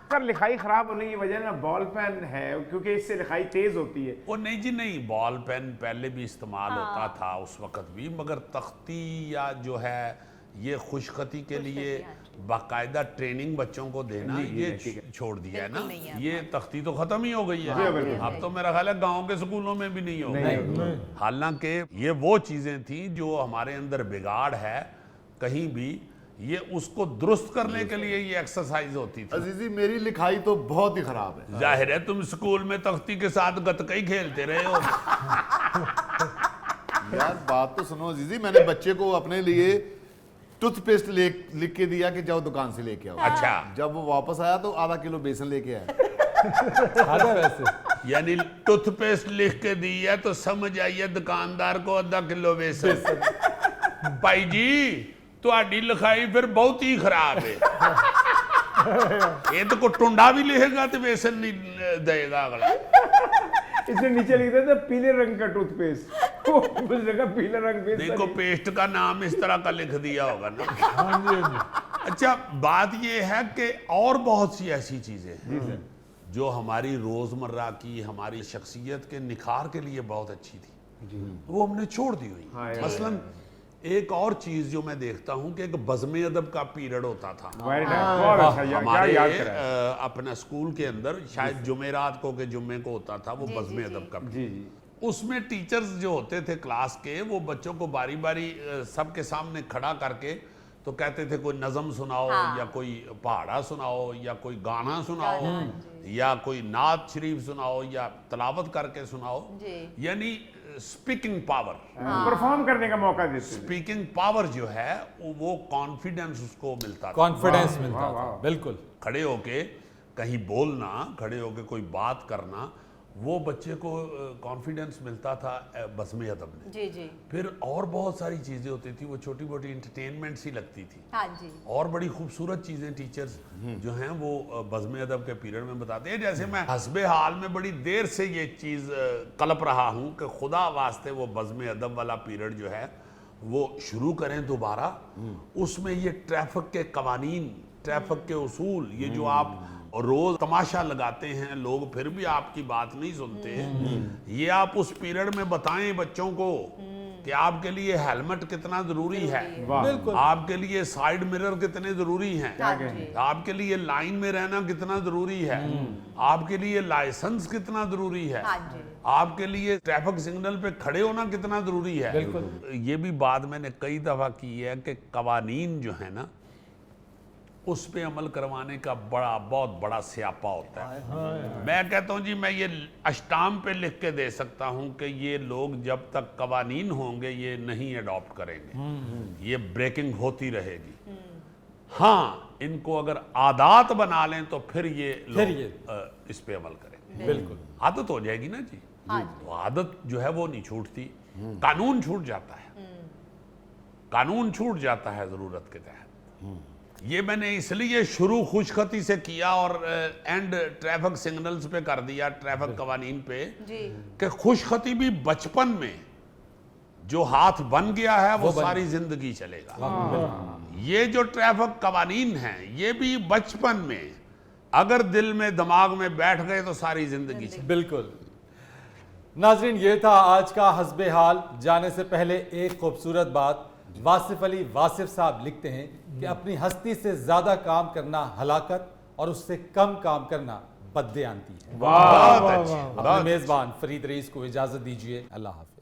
[SPEAKER 4] सर लिखाई खराब होने की वजह ना बॉल पेन है, क्योंकि इससे लिखाई तेज होती है।
[SPEAKER 2] वो नहीं जी नहीं, बॉल पेन पहले भी इस्तेमाल होता था उस वक्त भी, मगर तख्ती या जो है ये खुशखती के लिए बाकायदा ट्रेनिंग बच्चों को देना ये छोड़ दिया है ना। ये तख्ती तो खत्म ही हो गई है, अब तो मेरा ख्याल है गांव के स्कूलों में भी नहीं होगा। हालांकि ये वो चीजें थी जो हमारे अंदर बिगाड़ है कहीं भी, ये उसको दुरुस्त करने के लिए ये एक्सरसाइज होती थी।
[SPEAKER 3] अजीजी मेरी लिखाई तो बहुत ही खराब है।
[SPEAKER 2] जाहिर है तुम स्कूल में तख्ती के साथ गतकई खेलते रहे हो।
[SPEAKER 3] यार बात तो सुनो अजीजी, मैंने बच्चे को अपने लिए टूथपेस्ट लिख के दिया कि जाओ दुकान से लेके आओ।
[SPEAKER 2] अच्छा,
[SPEAKER 3] जब वो वापस आया तो आधा किलो बेसन लेके आया।
[SPEAKER 1] आधा वैसे
[SPEAKER 2] यानी टूथपेस्ट लिख के दी है तो समझ आइए दुकानदार को आधा किलो बेसन। भाई जी ਤੁਹਾਡੀ लिखाई फिर बहुत ही खराब है। ये तो को टुंडा भी लिखेगा तो बेसन नहीं देगा अगला।
[SPEAKER 4] इसने नीचे लिख दिया था पीले रंग का टूथपेस्ट, उस जगह पीले रंग पेस्ट।
[SPEAKER 2] देखो पेस्ट का नाम इस तरह का लिख दिया होगा ना। अच्छा बात ये है कि और बहुत सी ऐसी चीजें जो हमारी रोजमर्रा की, हमारी शख्सियत के निखार के लिए बहुत अच्छी थी, वो हमने छोड़ दी हुई। मसलन एक और चीज जो मैं देखता हूं कि एक बज़्म अदब का पीरियड होता था हमारे अपना स्कूल के अंदर, शायद जुमेरात को के जुम्मे को होता था वो बज़्म अदब का पीरियड। उसमें टीचर्स जो होते थे क्लास के, वो बच्चों को बारी बारी सबके सामने खड़ा करके तो कहते थे कोई नज़म सुनाओ, या कोई पहाड़ा सुनाओ, या कोई गाना सुनाओ, या कोई नात शरीफ सुनाओ, या तलावत करके सुनाओ, यानी स्पीकिंग पावर,
[SPEAKER 4] परफॉर्म करने का मौका देते।
[SPEAKER 2] स्पीकिंग पावर जो है वो कॉन्फिडेंस उसको मिलता था,
[SPEAKER 1] कॉन्फिडेंस मिलता था। बिल्कुल
[SPEAKER 2] खड़े होके कहीं बोलना, खड़े होके कोई बात करना, वो बच्चे को कॉन्फिडेंस मिलता था बज़्म अदब में।
[SPEAKER 6] जी जी।
[SPEAKER 2] फिर और बहुत सारी चीजें होती थी, वो छोटी मोटी इंटरटेनमेंट सी लगती थी।
[SPEAKER 6] हाँ जी।
[SPEAKER 2] और बड़ी खूबसूरत चीजें टीचर्स जो हैं वो बज़्म अदब के पीरियड में बताते हैं। जैसे मैं हस्बे हाल में बड़ी देर से ये चीज कल्प रहा हूँ कि खुदा वास्ते वो बज़्म अदब वाला पीरियड जो है वो शुरू करें दोबारा। उसमें ये ट्रैफिक के कवानीन, ट्रैफिक के उसूल, ये जो आप रोज तमाशा लगाते हैं लोग फिर भी आपकी बात नहीं सुनते, ये आप उस पीरियड में बताएं बच्चों को कि आपके लिए हेलमेट कितना जरूरी है,
[SPEAKER 1] बिल्कुल।
[SPEAKER 2] आपके लिए साइड मिरर कितने जरूरी हैं,
[SPEAKER 6] हाँ जी।
[SPEAKER 2] आपके लिए लाइन में रहना कितना जरूरी है, आपके लिए लाइसेंस कितना जरूरी है,
[SPEAKER 6] हाँ जी।
[SPEAKER 2] आपके लिए ट्रैफिक सिग्नल पे खड़े होना कितना जरूरी है।
[SPEAKER 1] बिल्कुल।
[SPEAKER 2] ये भी बात मैंने कई दफा की है कि कवानीन जो है ना उस पे अमल करवाने का बहुत बड़ा स्यापा होता है। मैं कहता हूं जी, मैं ये अष्टाम पे लिख के दे सकता हूं कि ये लोग जब तक कवानीन होंगे ये नहीं अडॉप्ट करेंगे, ये ब्रेकिंग होती रहेगी। हाँ, इनको अगर आदत बना लें तो फिर ये लोग इस पे अमल करेंगे।
[SPEAKER 1] बिल्कुल।
[SPEAKER 2] आदत हो जाएगी ना जी।
[SPEAKER 6] हाँ
[SPEAKER 2] तो आदत जो है वो नहीं छूटती, कानून छूट जाता है, कानून छूट जाता है जरूरत के तहत। ये मैंने इसलिए शुरू खुशखती से किया और एंड ट्रैफिक सिग्नल्स पे कर दिया, ट्रैफिक कवानीन पे,
[SPEAKER 6] जी।
[SPEAKER 2] कि खुशखती भी बचपन में जो हाथ बन गया है वो सारी जिंदगी चलेगा। ये जो ट्रैफिक कवानीन हैं ये भी बचपन में अगर दिल में दिमाग में बैठ गए तो सारी जिंदगी चलेगी।
[SPEAKER 1] बिल्कुल। नाजरीन, ये था आज का हस्बे हाल। जाने से पहले एक खूबसूरत बात, वासिफ अली वासिफ साहब लिखते हैं कि अपनी हस्ती से ज्यादा काम करना हलाकत और उससे कम काम करना बददियानती है।
[SPEAKER 2] बहुत अच्छी,
[SPEAKER 1] अपने मेजबान फरीद रईस को इजाजत दीजिए। अल्लाह हाफिज।